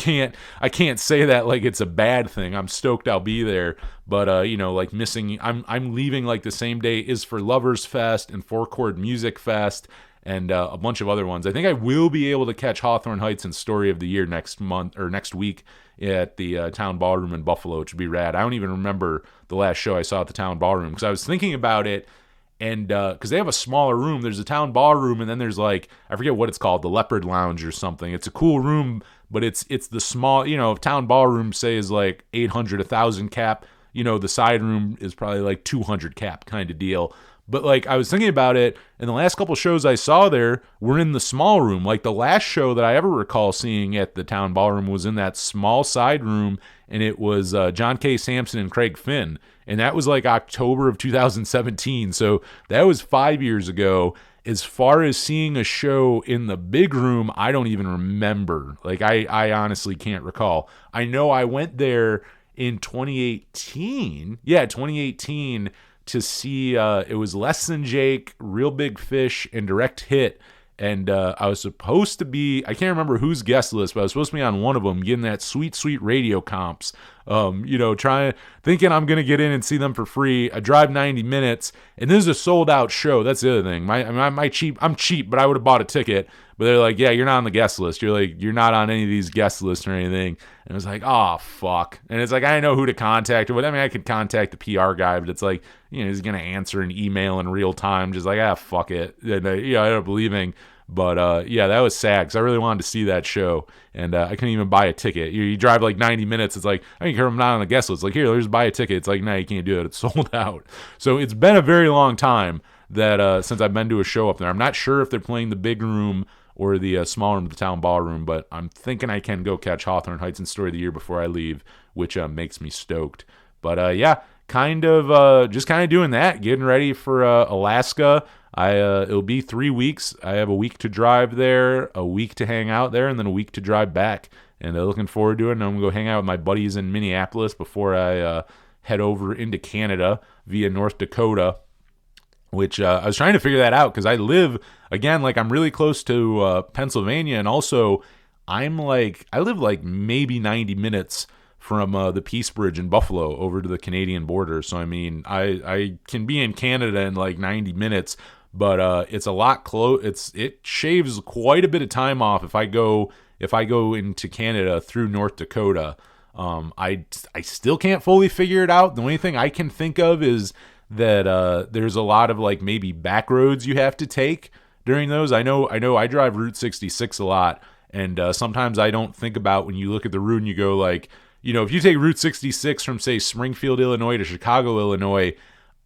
S3: can't say that like it's a bad thing. I'm stoked I'll be there. But, like missing, I'm leaving like the same day is for Lovers Fest and 4-Chord Music Fest and a bunch of other ones. I think I will be able to catch Hawthorne Heights and Story of the Year next month or next week at the Town Ballroom in Buffalo, which would be rad. I don't even remember the last show I saw at the Town Ballroom because I was thinking about it. And because they have a smaller room, there's a Town Ballroom, and then there's like, I forget what it's called, the Leopard Lounge or something. It's a cool room, but it's the small, Town Ballroom, say, is like 800, 1,000 cap. The side room is probably like 200 cap kind of deal. But like, I was thinking about it, and the last couple shows I saw there were in the small room. Like the last show that I ever recall seeing at the Town Ballroom was in that small side room, and it was John K. Sampson and Craig Finn. And that was like October of 2017. So that was 5 years ago. As far as seeing a show in the big room, I don't even remember. Like, I honestly can't recall. I know I went there in 2018. Yeah, 2018 to see, it was Less Than Jake, Real Big Fish, and Direct Hit. And I was supposed to be, I can't remember whose guest list, but I was supposed to be on one of them, getting that sweet, sweet radio comps. Thinking I'm going to get in and see them for free. I drive 90 minutes, and this is a sold-out show. That's the other thing. I'm cheap, but I would have bought a ticket. But they're like, yeah, you're not on the guest list. You're not on any of these guest lists or anything. And it was like, oh, fuck. And it's like, I didn't know who to contact. But I mean, I could contact the PR guy, but it's like, he's going to answer an email in real time. Just like, fuck it. And I ended up leaving. But yeah, that was sad because I really wanted to see that show. And I couldn't even buy a ticket. You drive like 90 minutes. It's like, I don't care if I'm not on the guest list. Like, here, let's buy a ticket. It's like, no, you can't do it. It's sold out. So it's been a very long time that since I've been to a show up there. I'm not sure if they're playing the big room or the small room of the Town Ballroom, but I'm thinking I can go catch Hawthorne Heights and Story of the Year before I leave, which makes me stoked. But yeah, just kind of doing that, getting ready for Alaska. It'll be 3 weeks. I have a week to drive there, a week to hang out there, and then a week to drive back. And looking forward to it. And I'm gonna go hang out with my buddies in Minneapolis before I head over into Canada via North Dakota. Which I was trying to figure that out because I live again, like I'm really close to Pennsylvania, and also I live like maybe 90 minutes from the Peace Bridge in Buffalo over to the Canadian border. So I mean, I can be in Canada in like 90 minutes, but it's a lot close. It shaves quite a bit of time off if I go into Canada through North Dakota. I still can't fully figure it out. The only thing I can think of is that there's a lot of like maybe back roads you have to take during those. I know I drive Route 66 a lot, and sometimes I don't think about when you look at the route and you go like, if you take Route 66 from say Springfield, Illinois to Chicago, Illinois,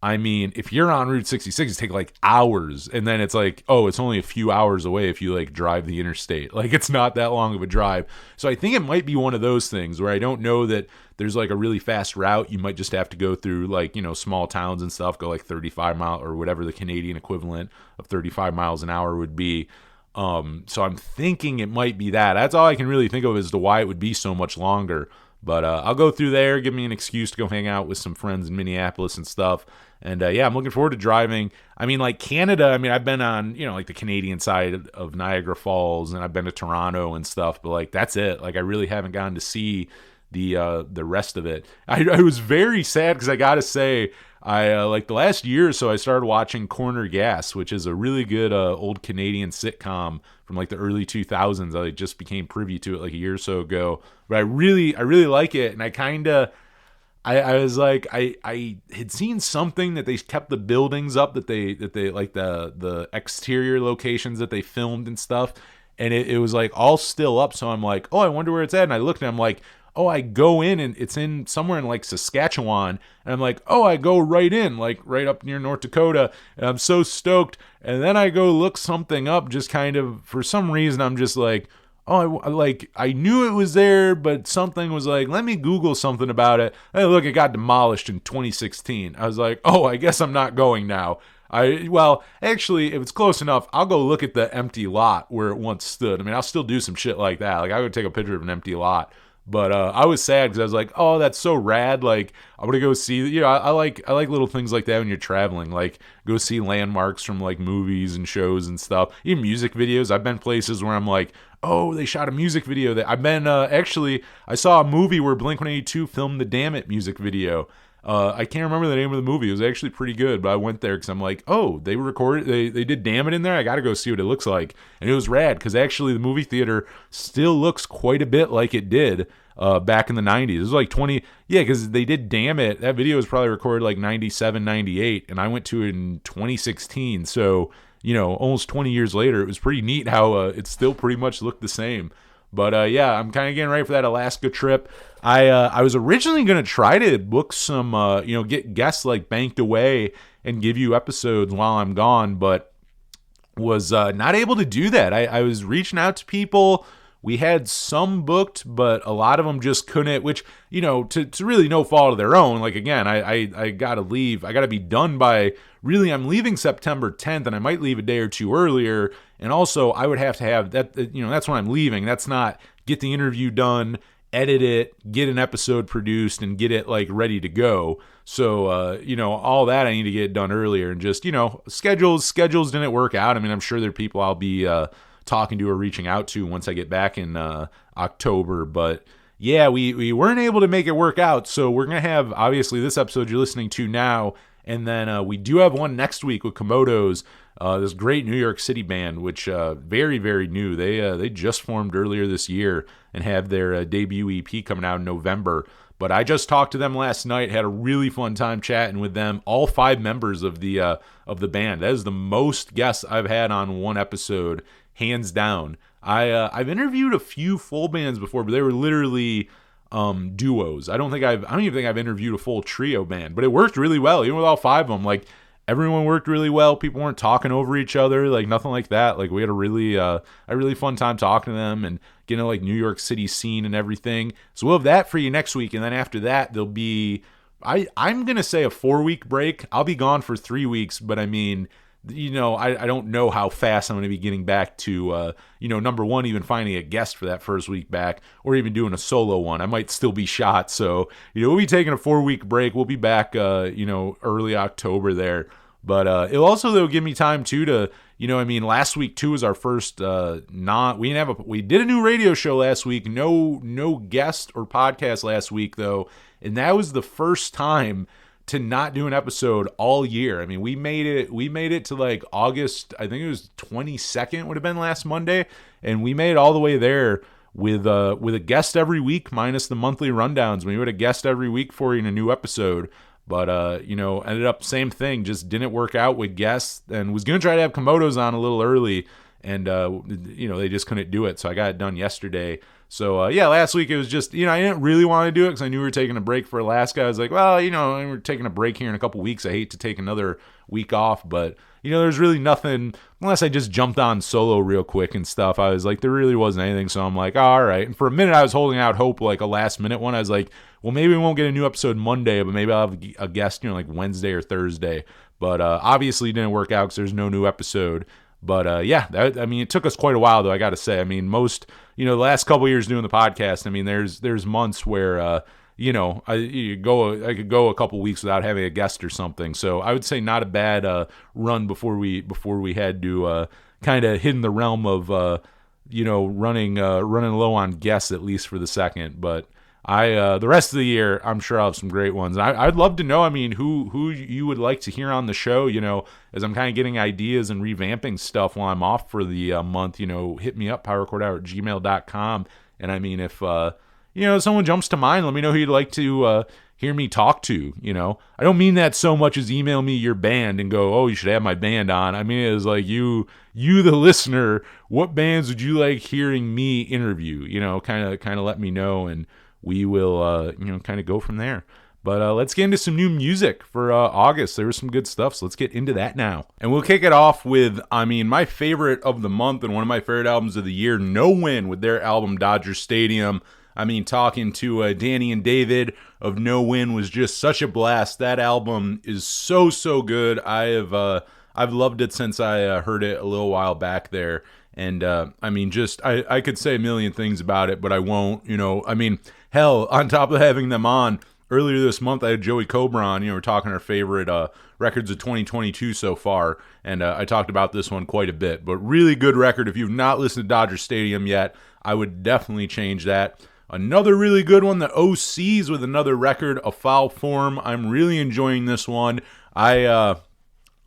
S3: I mean, if you're on Route 66, it takes like hours, and then it's like, oh, it's only a few hours away if you like drive the interstate. Like it's not that long of a drive. So I think it might be one of those things where I don't know that there's like a really fast route. You might just have to go through like, small towns and stuff, go like 35 miles or whatever the Canadian equivalent of 35 miles an hour would be. So I'm thinking it might be that. That's all I can really think of as to why it would be so much longer. But I'll go through there, give me an excuse to go hang out with some friends in Minneapolis and stuff. And I'm looking forward to driving. I mean, like Canada, I've been on, like the Canadian side of Niagara Falls, and I've been to Toronto and stuff, but like that's it. Like I really haven't gotten to see the rest of it. I was very sad because I gotta say, I like the last year or so I started watching Corner Gas, which is a really good old Canadian sitcom from like the early 2000s. I just became privy to it like a year or so ago, but I really like it. And I was like, I had seen something that they kept the buildings up, that they like the exterior locations that they filmed and stuff, and it was like all still up. So I'm like, oh, I wonder where it's at. And I looked and I'm like, oh, I go in and it's in somewhere in like Saskatchewan. And I'm like, oh, I go right in, like right up near North Dakota. And I'm so stoked. And then I go look something up, just kind of, for some reason, I'm just like, oh, I knew it was there, but something was like, let me Google something about it. Hey, look, it got demolished in 2016. I was like, oh, I guess I'm not going now. Well, actually, if it's close enough, I'll go look at the empty lot where it once stood. I'll still do some shit like that. Like, I would take a picture of an empty lot. But I was sad because I was like, oh, that's so rad. Like, I want to go see, I like little things like that when you're traveling. Like, go see landmarks from like movies and shows and stuff. Even music videos. I've been places where I'm like, oh, they shot a music video. I've been, actually, I saw a movie where Blink-182 filmed the Damn It music video. I can't remember the name of the movie. It was actually pretty good, but I went there because I'm like, oh, they recorded, they did Damn It in there. I got to go see what it looks like. And it was rad because actually the movie theater still looks quite a bit like it did back in the 90s. It was like 20, yeah, because they did Damn It. That video was probably recorded like 97, 98, and I went to it in 2016. So, almost 20 years later, it was pretty neat how it still pretty much looked the same. But yeah, I'm kind of getting ready for that Alaska trip. I was originally going to try to book some, get guests like banked away and give you episodes while I'm gone, but was not able to do that. I was reaching out to people. We had some booked, but a lot of them just couldn't, which, to really no fault of their own. Like, again, I got to leave. I got to be done by, really, I'm leaving September 10th, and I might leave a day or two earlier. And also, I would have to have that, that's when I'm leaving. That's not get the interview done, edit it, get an episode produced, and get it, like, ready to go. So, all that I need to get done earlier. And just, schedules didn't work out. I'm sure there are people I'll be talking to or reaching out to once I get back in October. But yeah, we weren't able to make it work out. So we're going to have, obviously, this episode you're listening to now. And then we do have one next week with Komodos, this great New York City band, which very, very new. They just formed earlier this year and have their debut EP coming out in November. But I just talked to them last night, had a really fun time chatting with them, all 5 members of the band. That is the most guests I've had on one episode, hands down. I've interviewed a few full bands before, but they were literally duos. I don't even think I've interviewed a full trio band, but it worked really well, even with all 5 of them. Like, everyone worked really well. People weren't talking over each other, like nothing like that. Like, we had a really fun time talking to them and getting like New York City scene and everything. So we'll have that for you next week, and then after that there'll be I'm gonna say a 4-week break. I'll be gone for 3 weeks, but I mean, I don't know how fast I'm going to be getting back to, number one, even finding a guest for that first week back, or even doing a solo one. I might still be shot. So, we'll be taking a 4-week break. We'll be back, early October there. But it'll also, though, give me time, too, to, last week, too, was our first, we did a new radio show last week. No guest or podcast last week, though. And that was the first time to not do an episode all year. I mean, we made it to like August, I think it was 22nd would have been last Monday, and we made it all the way there with a guest every week minus the monthly rundowns. We had a guest every week for you in a new episode, but ended up same thing, just didn't work out with guests, and was going to try to have Komodos on a little early, and they just couldn't do it, so I got it done yesterday. So, last week it was just, I didn't really want to do it because I knew we were taking a break for Alaska. I was like, well, we're taking a break here in a couple weeks. I hate to take another week off, but, there's really nothing, unless I just jumped on solo real quick and stuff. I was like, there really wasn't anything, so I'm like, oh, all right. And for a minute, I was holding out hope, like a last-minute one. I was like, well, maybe we won't get a new episode Monday, but maybe I'll have a guest, like Wednesday or Thursday. But obviously it didn't work out because there's no new episode. But it took us quite a while, though, I got to say. I mean, most, the last couple of years doing the podcast, I mean, there's months where, I could go a couple weeks without having a guest or something. So I would say not a bad run before we had to kind of hit in the realm of, running low on guests, at least for the second. But the rest of the year, I'm sure I'll have some great ones. I'd love to know, who you would like to hear on the show, as I'm kind of getting ideas and revamping stuff while I'm off for the month, hit me up, powerchordhour@gmail.com. And if, someone jumps to mind, let me know who you'd like to hear me talk to, I don't mean that so much as email me your band and go, oh, you should have my band on. I mean, it's like you, the listener, what bands would you like hearing me interview, kind of let me know, and we will, kind of go from there. But let's get into some new music for August. There was some good stuff, so let's get into that now. And we'll kick it off with, my favorite of the month and one of my favorite albums of the year, No Win, with their album Dodger Stadium. Talking to Danny and David of No Win was just such a blast. That album is so good. I've loved it since I heard it a little while back there. And I could say a million things about it, but I won't. Hell, on top of having them on, earlier this month I had Joey Cobra on. We're talking our favorite records of 2022 so far, and I talked about this one quite a bit. But really good record. If you've not listened to Dodger Stadium yet, I would definitely change that. Another really good one, the OCs, with another record, A Foul Form. I'm really enjoying this one. I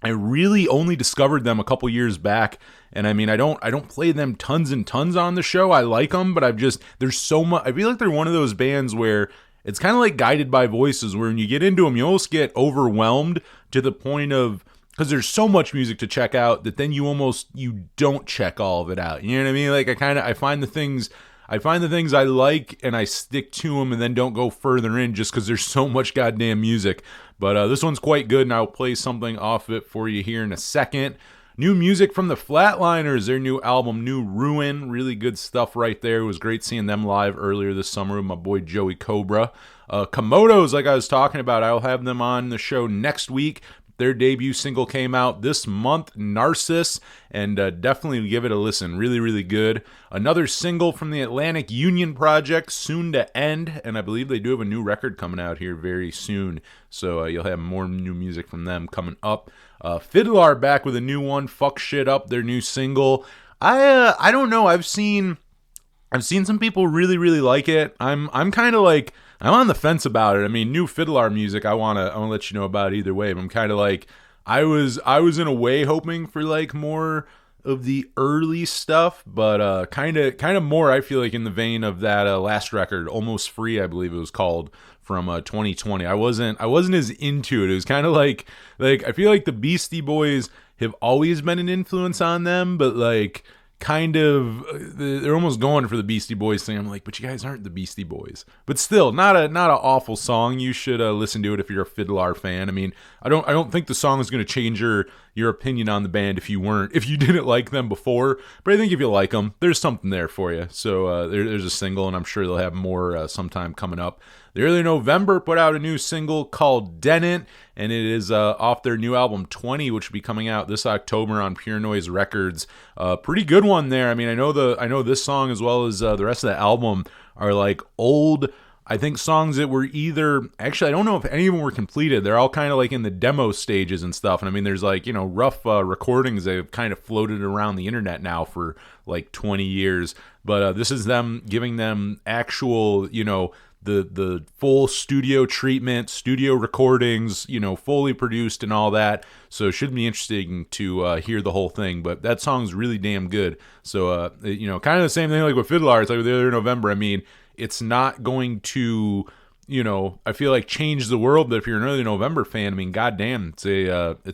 S3: really only discovered them a couple years back, and I don't play them tons and tons on the show. I like them, but there's so much. I feel like they're one of those bands where it's kind of like Guided by Voices, where when you get into them, you almost get overwhelmed to the point of, because there's so much music to check out that then you don't check all of it out. You know what I mean? Like I find the things I like, and I stick to them, and then don't go further in just because there's so much goddamn music. But this one's quite good, and I'll play something off it for you here in a second. New music from the Flatliners, their new album, New Ruin. Really good stuff right there. It was great seeing them live earlier this summer with my boy Joey Cobra. Komodos, like I was talking about, I'll have them on the show next week. Their debut single came out this month, Narciss, and definitely give it a listen. Really, really good. Another single from the Atlantic Union Project, Soon to End, and I believe they do have a new record coming out here very soon, so you'll have more new music from them coming up. Fiddler back with a new one, Fuck Shit Up, their new single. I don't know, I've seen some people really, really like it. I'm kind of like, I'm on the fence about it. New Fiddler music, I wanna let you know about it either way. But I'm kind of like, I was in a way hoping for like more of the early stuff, but kind of more, I feel like, in the vein of that last record, Almost Free, I believe it was called, from 2020. I wasn't as into it. It was kind of like I feel like the Beastie Boys have always been an influence on them, but like, kind of, they're almost going for the Beastie Boys thing. I'm like, but you guys aren't the Beastie Boys. But still, not an awful song. You should listen to it if you're a Fiddler fan. I don't think the song is going to change your opinion on the band if you didn't like them before. But I think if you like them, there's something there for you. So there's a single, and I'm sure they'll have more sometime coming up. The early November put out a new single called Dennett, and it is off their new album 20, which will be coming out this October on Pure Noise Records. Pretty good one there. I mean, I know this song as well as the rest of the album are like old, I think, songs that were either, actually, I don't know if any of them were completed. They're all kind of like in the demo stages and stuff. And I mean, there's like, rough recordings that have kind of floated around the internet now for like 20 years. But this is them giving them actual, the full studio treatment, studio recordings, fully produced and all that. So it should be interesting to hear the whole thing. But that song's really damn good. So, kind of the same thing like with Fiddle Arts, like with the other November. I mean, it's not going to, I feel like change the world. But if you're an early November fan, I mean, goddamn, it's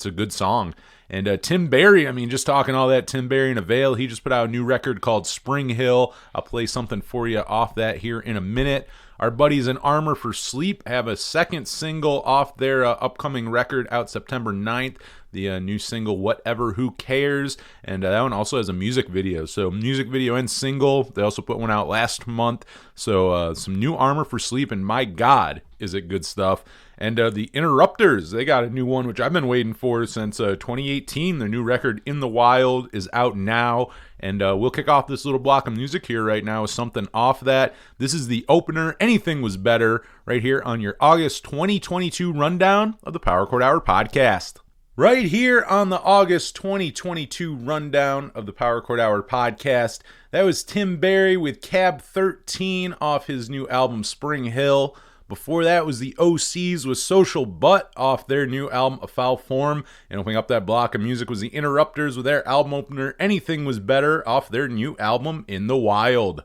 S3: a good song. And Tim Barry, I mean, just talking all that, Tim Barry and Avail, he just put out a new record called Spring Hill. I'll play something for you off that here in a minute. Our buddies in Armor for Sleep have a second single off their upcoming record out September 9th. The new single, Whatever, Who Cares? And that one also has a music video. So music video and single. They also put one out last month. So some new Armor for Sleep, and my God, is it good stuff. And the Interrupters, they got a new one, which I've been waiting for since 2018. Their new record, In the Wild, is out now. And we'll kick off this little block of music here right now with something off that. This is the opener, Anything Was Better, right here on your August 2022 rundown of the Power Chord Hour podcast. Right here on the August 2022 rundown of the Power Chord Hour podcast, that was Tim Barry with Cab 13 off his new album Spring Hill. Before that was the OCs with Social Butt off their new album A Foul Form. And opening up that block of music was the Interrupters with their album opener Anything Was Better off their new album In the Wild.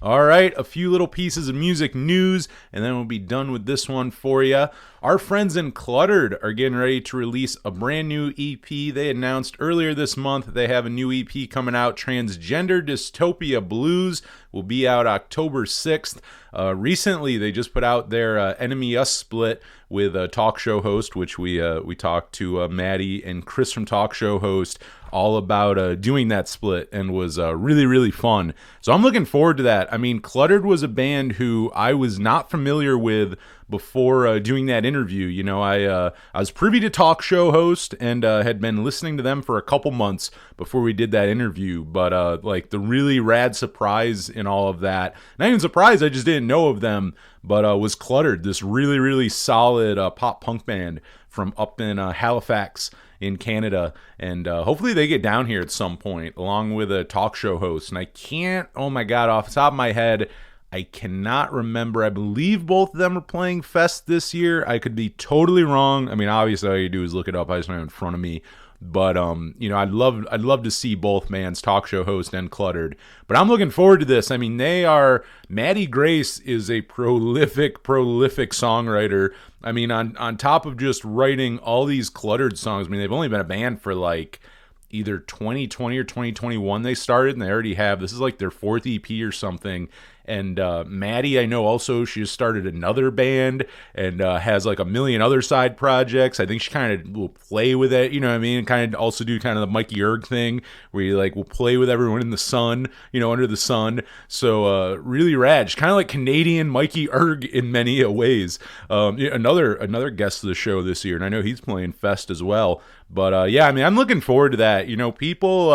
S3: All right, a few little pieces of music news, and then we'll be done with this one for you. Our friends in Cluttered are getting ready to release a brand new EP. They announced earlier this month they have a new EP coming out. Transgender Dystopia Blues will be out October 6th. Recently, they just put out their Enemy Us split with a talk show host, which we talked to Maddie and Chris from Talk Show Host all about doing that split, and was really, really fun. So I'm looking forward to that. I mean, Cluttered was a band who I was not familiar with before doing that interview. I was privy to Talk Show Host and had been listening to them for a couple months before we did that interview. But like the really rad surprise in all of that, not even surprised, I just didn't know of them, but was Cluttered, this really, really solid pop punk band from up in Halifax in Canada, and hopefully they get down here at some point along with a talk show host. And I can't, oh my God, off the top of my head, I cannot remember. I believe both of them are playing Fest this year. I could be totally wrong. I mean, obviously all you do is look it up. I just don't have it in front of me. But I'd love to see both bands, Talk Show Host and Cluttered. But I'm looking forward to this. I mean, Maddie Grace is a prolific songwriter. I mean, on top of just writing all these Cluttered songs, I mean, they've only been a band for like either 2020 or 2021 they started, and they already have, this is like their fourth EP or something. And Maddie, I know also she just started another band and has like a million other side projects. I think she kind of will play with it, you know what I mean? Kind of also do kind of the Mikey Erg thing where you like will play with everyone in the sun, under the sun. So really rad. She's kind of like Canadian Mikey Erg in many ways. Another guest of the show this year, and I know he's playing Fest as well. But yeah, I mean, I'm looking forward to that. People,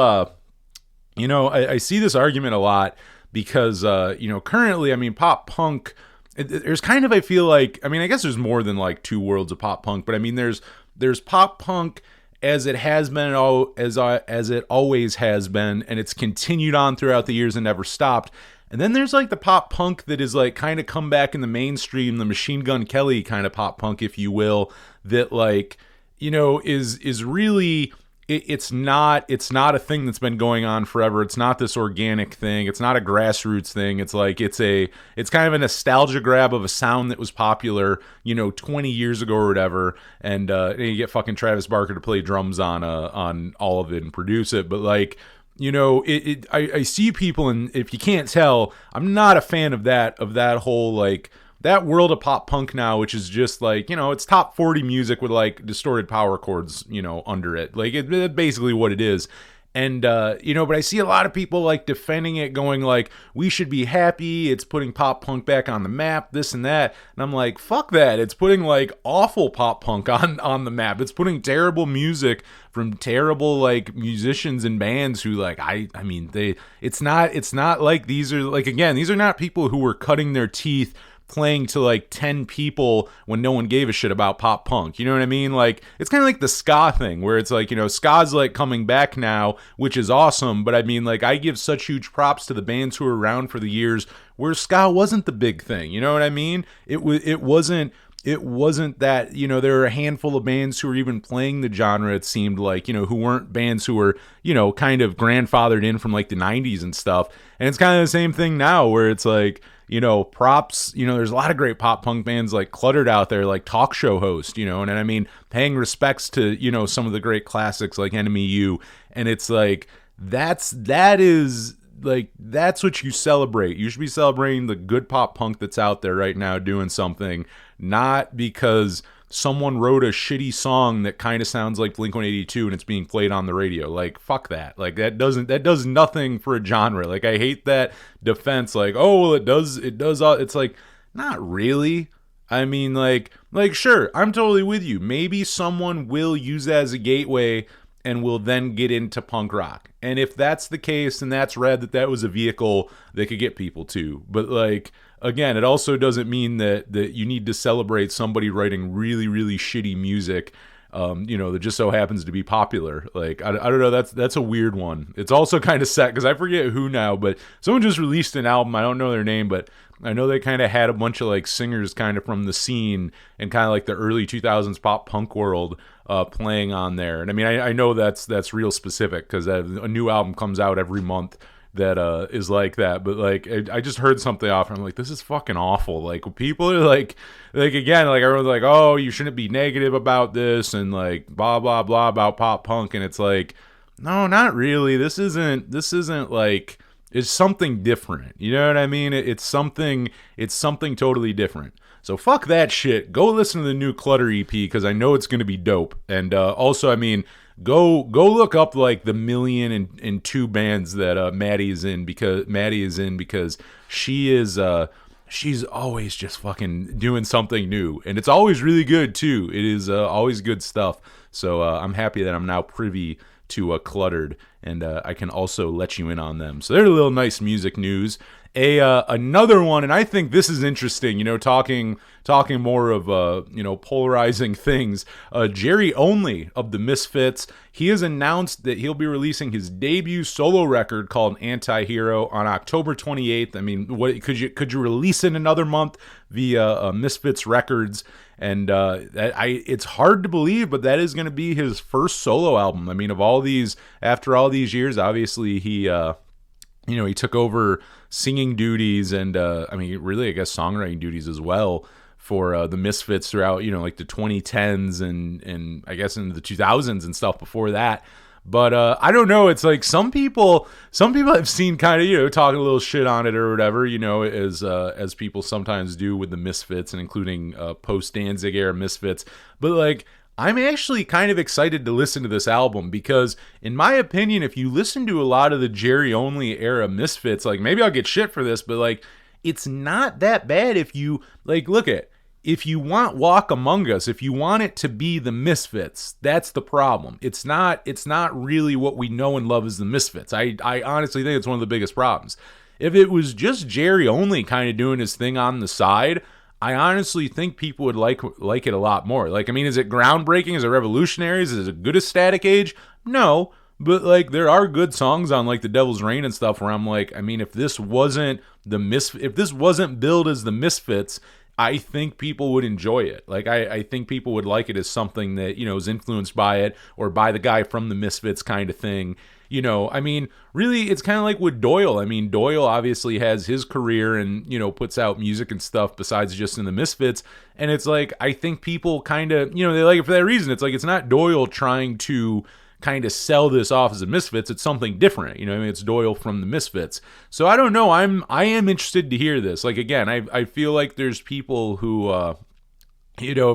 S3: I see this argument a lot. Because, currently, I mean, pop punk, there's kind of, I feel like, I mean, I guess there's more than like two worlds of pop punk, but I mean, there's pop punk as it has been, as it always has been, and it's continued on throughout the years and never stopped. And then there's like the pop punk that is like kind of come back in the mainstream, the Machine Gun Kelly kind of pop punk, if you will, that like, is really... It's not a thing that's been going on forever. It's not this organic thing. It's not a grassroots thing. It's like it's kind of a nostalgia grab of a sound that was popular, 20 years ago or whatever. And you get fucking Travis Barker to play drums on all of it and produce it. But like, I see people, and if you can't tell, I'm not a fan of that whole like. That world of pop punk now, which is just like, it's top 40 music with like distorted power chords, under it. Like it's basically what it is. And, but I see a lot of people like defending it, going like, we should be happy. It's putting pop punk back on the map, this and that. And I'm like, fuck that. It's putting like awful pop punk on the map. It's putting terrible music from terrible like musicians and bands who like, it's not like these are like, again, these are not people who were cutting their teeth playing to like 10 people when no one gave a shit about pop punk. You know what I mean? Like, it's kind of like the ska thing where it's like, ska's like coming back now, which is awesome. But I mean, like, I give such huge props to the bands who were around for the years where ska wasn't the big thing. You know what I mean? It wasn't that, there were a handful of bands who were even playing the genre, it seemed like, who weren't bands who were, kind of grandfathered in from like the 90s and stuff. And it's kind of the same thing now where it's like, props, there's a lot of great pop punk bands like Cluttered out there, like talk show host, and I mean, paying respects to, some of the great classics like Enemy U. And it's like, that's what you celebrate. You should be celebrating the good pop punk that's out there right now doing something, not because someone wrote a shitty song that kind of sounds like Blink-182 and it's being played on the radio. Like, fuck that. Like, that does nothing for a genre. Like, I hate that defense. Like, oh, well, it does. It's like, not really. I mean, like, sure, I'm totally with you. Maybe someone will use that as a gateway and will then get into punk rock. And if that's the case, then that's rad that was a vehicle that could get people to. But like, again, it also doesn't mean that you need to celebrate somebody writing really, really shitty music, that just so happens to be popular. Like, I don't know, that's a weird one. It's also kind of sad because I forget who now, but someone just released an album. I don't know their name, but I know they kind of had a bunch of like singers kind of from the scene and kind of like the early 2000s pop punk world playing on there. And I mean, I know that's real specific because a new album comes out every month that is like that, but like I just heard something off and I'm like, this is fucking awful. Like, people are like again, like everyone's like, oh, you shouldn't be negative about this and like blah blah blah about pop punk, and it's like, no, not really. This isn't like, it's something different. You know what I mean? It's something totally different. So fuck that shit. Go listen to the new Clutter EP because I know it's going to be dope. And also, I mean, go look up like the 1,000,002 bands that Maddie is in because she's always just fucking doing something new, and it's always really good too. It is always good stuff. So I'm happy that I'm now privy to Cluttered, and I can also let you in on them. So they're a little nice music news. Another one, and I think this is interesting, talking more of, polarizing things. Jerry Only of the Misfits, he has announced that he'll be releasing his debut solo record called Anti-Hero on October 28th. I mean, what could you release in another month via Misfits Records? And it's hard to believe, but that is going to be his first solo album. I mean, after all these years, obviously he took over singing duties and, really, I guess, songwriting duties as well for the Misfits throughout, like the 2010s and I guess in the 2000s and stuff before that. But I don't know. It's like some people have seen kind of, talking a little shit on it or whatever, as people sometimes do with the Misfits and including post-Danzig era Misfits. But like, I'm actually kind of excited to listen to this album because, in my opinion, if you listen to a lot of the Jerry Only era Misfits, like, maybe I'll get shit for this, but like, it's not that bad if you like if you want Walk Among Us, if you want it to be the Misfits, that's the problem. It's not really what we know and love as the Misfits. I honestly think it's one of the biggest problems. If it was just Jerry Only kind of doing his thing on the side, I honestly think people would like it a lot more. Like, I mean, is it groundbreaking? Is it revolutionary? Is it as good as Static Age? No, but like, there are good songs on like The Devil's Rain and stuff where I'm like, I mean, if this wasn't billed as the Misfits, I think people would enjoy it. Like, I think people would like it as something that, is influenced by it or by the guy from the Misfits kind of thing. I mean, really, it's kind of like with Doyle. I mean, Doyle obviously has his career and, puts out music and stuff besides just in the Misfits. And it's like, I think people kind of, they like it for that reason. It's like, it's not Doyle trying to kind of sell this off as a Misfits. It's something different. It's Doyle from the Misfits. So I don't know. I am interested to hear this. Like, again, I feel like there's people who,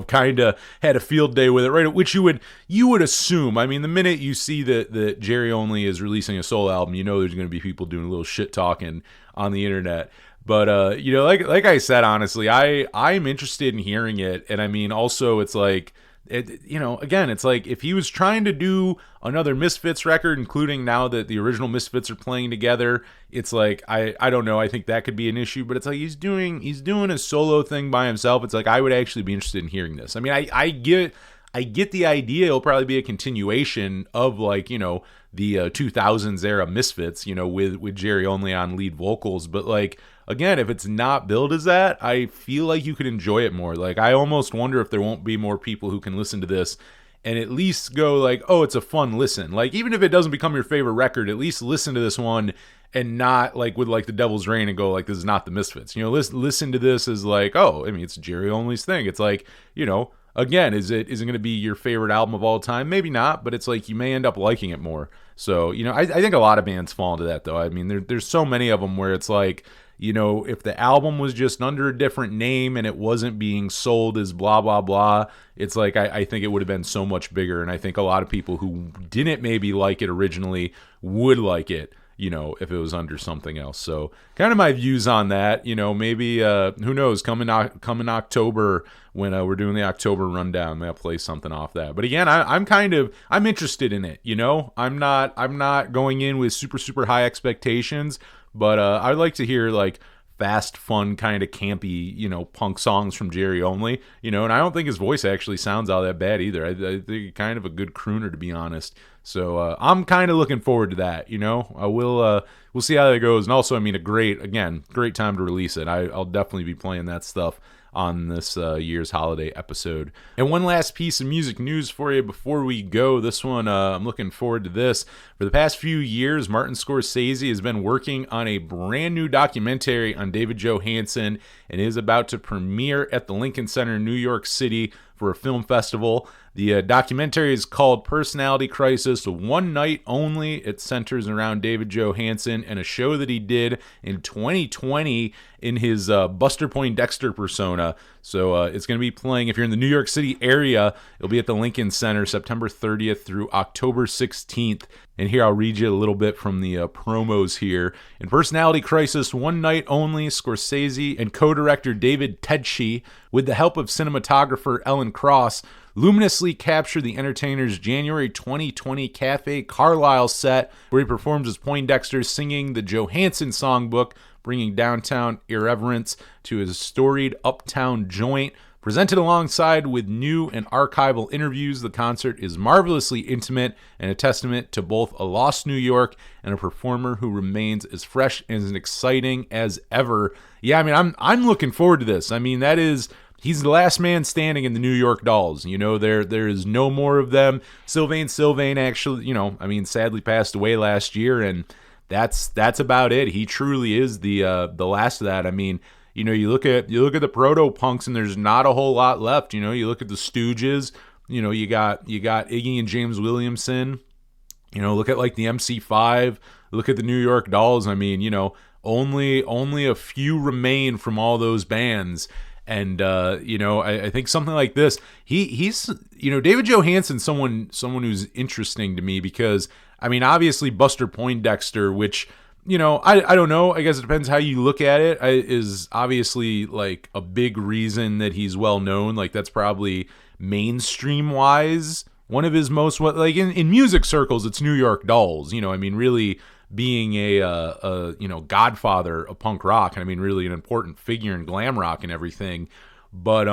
S3: kind of had a field day with it, right? Which you would assume. I mean, the minute you see that Jerry Only is releasing a solo album, there's going to be people doing a little shit talking on the internet. But like I said, honestly, I'm interested in hearing it, and I mean, also it's like, again, it's like if he was trying to do another Misfits record, including now that the original Misfits are playing together, it's like I don't know. I think that could be an issue, but it's like he's doing a solo thing by himself. It's like I would actually be interested in hearing this. I mean, I get the idea. It'll probably be a continuation of like the 2000s era Misfits, with Jerry Only on lead vocals, but like. Again, if it's not billed as that, I feel like you could enjoy it more. Like, I almost wonder if there won't be more people who can listen to this and at least go like, oh, it's a fun listen. Like, even if it doesn't become your favorite record, at least listen to this one and not like with like the Devil's Rain and go like, this is not the Misfits. Listen to this as like, oh, I mean, it's Jerry Only's thing. It's like, again, is it going to be your favorite album of all time? Maybe not, but it's like you may end up liking it more. So, I think a lot of bands fall into that, though. I mean, there's so many of them where it's like, if the album was just under a different name and it wasn't being sold as blah, blah, blah, it's like I think it would have been so much bigger. And I think a lot of people who didn't maybe like it originally would like it, if it was under something else. So kind of my views on that, maybe, who knows, coming October when we're doing the October rundown, maybe I'll play something off that. But again, I'm interested in it, I'm not going in with super, super high expectations. But I'd like to hear like fast, fun, kind of campy, punk songs from Jerry Only, and I don't think his voice actually sounds all that bad either. I think he's kind of a good crooner, to be honest. So I'm kind of looking forward to that. We'll see how that goes. And also, I mean, great time to release it. I'll definitely be playing that stuff on this year's holiday episode. And one last piece of music news for you before we go. This one, I'm looking forward to this. For the past few years, Martin Scorsese has been working on a brand new documentary on David Johansen and is about to premiere at the Lincoln Center in New York City for a film festival. The documentary is called Personality Crisis, One Night Only. It centers around David Johansen and a show that he did in 2020 in his Buster Poindexter persona. So it's going to be playing, if you're in the New York City area, it'll be at the Lincoln Center September 30th through October 16th. And here I'll read you a little bit from the promos here. In Personality Crisis, One Night Only, Scorsese and co-director David Tedeschi, with the help of cinematographer Ellen Cross, luminously capture the entertainer's January 2020 Cafe Carlisle set, where he performs as Poindexter singing the Johansen songbook, bringing downtown irreverence to his storied uptown joint. Presented alongside with new and archival interviews, the concert is marvelously intimate and a testament to both a lost New York and a performer who remains as fresh and exciting as ever. Yeah, I mean, I'm looking forward to this. I mean, he's the last man standing in the New York Dolls. There is no more of them. Sylvain actually, sadly passed away last year, and that's about it. He truly is the last of that. I mean, you look at the proto-punks and there's not a whole lot left. You look at the Stooges, you got Iggy and James Williamson, look at like the MC5, look at the New York Dolls. I mean, only a few remain from all those bands. And I think something like this, he's David Johansen, someone who's interesting to me because, I mean, obviously Buster Poindexter, which, I don't know, I guess it depends how you look at it, is obviously like a big reason that he's well known. Like that's probably mainstream wise one of his most, like in music circles, it's New York Dolls, I mean, really being a godfather of punk rock, and I mean really an important figure in glam rock and everything. But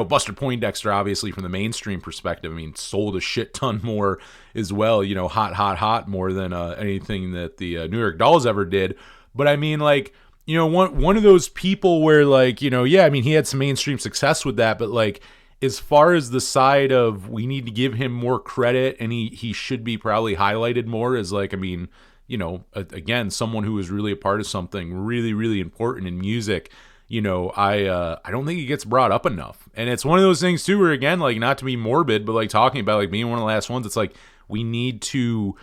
S3: Buster Poindexter, obviously from the mainstream perspective, I mean, sold a shit ton more as well, hot more than anything that the New York Dolls ever did. But I mean, like, one of those people where, like, I mean, he had some mainstream success with that, but like, as far as the side of we need to give him more credit and he should be probably highlighted more as, like, I mean, again, someone who was really a part of something really, really important in music. I don't think he gets brought up enough. And it's one of those things too, where again, like, not to be morbid, but like talking about like being one of the last ones, it's like we need to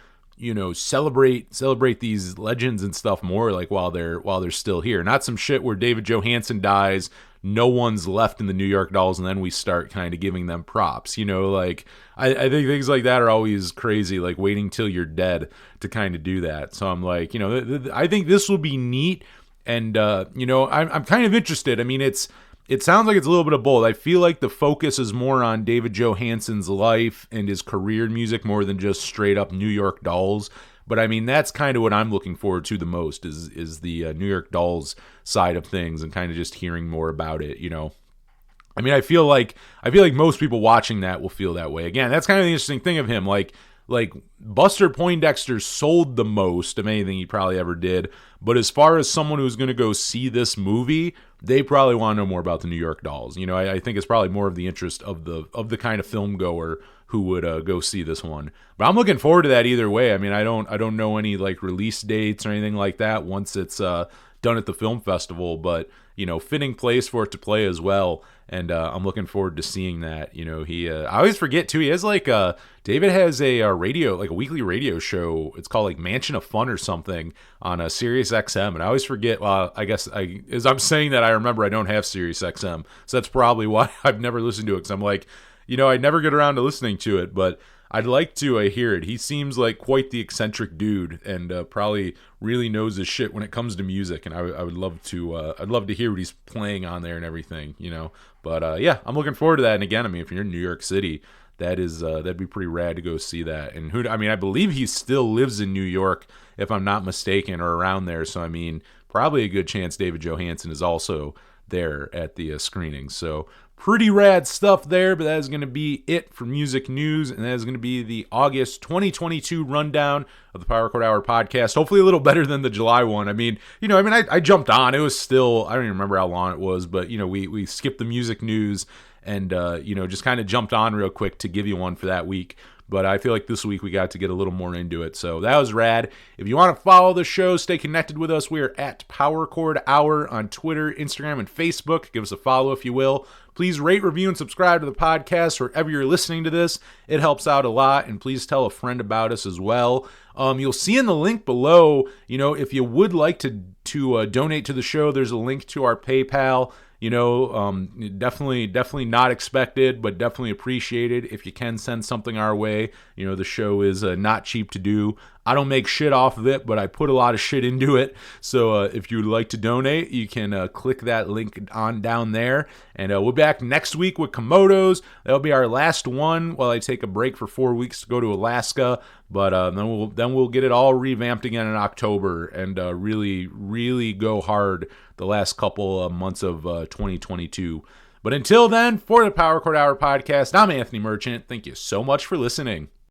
S3: celebrate these legends and stuff more, like while they're still here. Not some shit where David Johansen dies, no one's left in the New York Dolls, and then we start kind of giving them props. Like I think things like that are always crazy, like waiting till you're dead to kind of do that. So I'm like, I think this will be neat, and I'm kind of interested. I mean, it sounds like it's a little bit of both. I feel like the focus is more on David Johansen's life and his career in music more than just straight up New York Dolls. But I mean, that's kind of what I'm looking forward to the most is the New York Dolls side of things, and kind of just hearing more about it. I mean, I feel like most people watching that will feel that way. Again, that's kind of the interesting thing of him. Like Buster Poindexter sold the most of anything he probably ever did. But as far as someone who's going to go see this movie, they probably want to know more about the New York Dolls. I think it's probably more of the interest of the kind of film goer who would go see this one. But I'm looking forward to that either way. I mean, I don't know any like release dates or anything like that once it's done at the film festival, but fitting place for it to play as well. And I'm looking forward to seeing that. I always forget too. He has David has a radio, like a weekly radio show. It's called like Mansion of Fun or something on Sirius XM. And I always forget. Well, I guess as I'm saying that, I remember I don't have Sirius XM, so that's probably why I've never listened to it. Because I'm like, I never get around to listening to it, but I'd like to hear it. He seems like quite the eccentric dude, and probably really knows his shit when it comes to music. And I would love to hear what he's playing on there and everything, But yeah, I'm looking forward to that. And again, I mean, if you're in New York City, that'd be pretty rad to go see that. And I believe he still lives in New York, if I'm not mistaken, or around there. So I mean, probably a good chance David Johansen is also there at the screening. So pretty rad stuff there, but that is going to be it for music news, and that is going to be the August 2022 rundown of the Power Chord Hour podcast. Hopefully a little better than the July one. I jumped on. It was still, I don't even remember how long it was, but, we skipped the music news and, just kind of jumped on real quick to give you one for that week. But I feel like this week we got to get a little more into it. So that was rad. If you want to follow the show, stay connected with us. We are at Power Chord Hour on Twitter, Instagram, and Facebook. Give us a follow if you will. Please rate, review, and subscribe to the podcast wherever you're listening to this. It helps out a lot. And please tell a friend about us as well. You'll see in the link below, if you would like to donate to the show, there's a link to our PayPal. Definitely not expected, but definitely appreciated if you can send something our way. The show is not cheap to do. I don't make shit off of it, but I put a lot of shit into it. So if you would like to donate, you can click that link on down there. And we'll be back next week with Komodos. That'll be our last one while I take a break for 4 weeks to go to Alaska. But then we'll get it all revamped again in October and really go hard the last couple of months of 2022. But until then, for the Power Chord Hour podcast, I'm Anthony Merchant. Thank you so much for listening.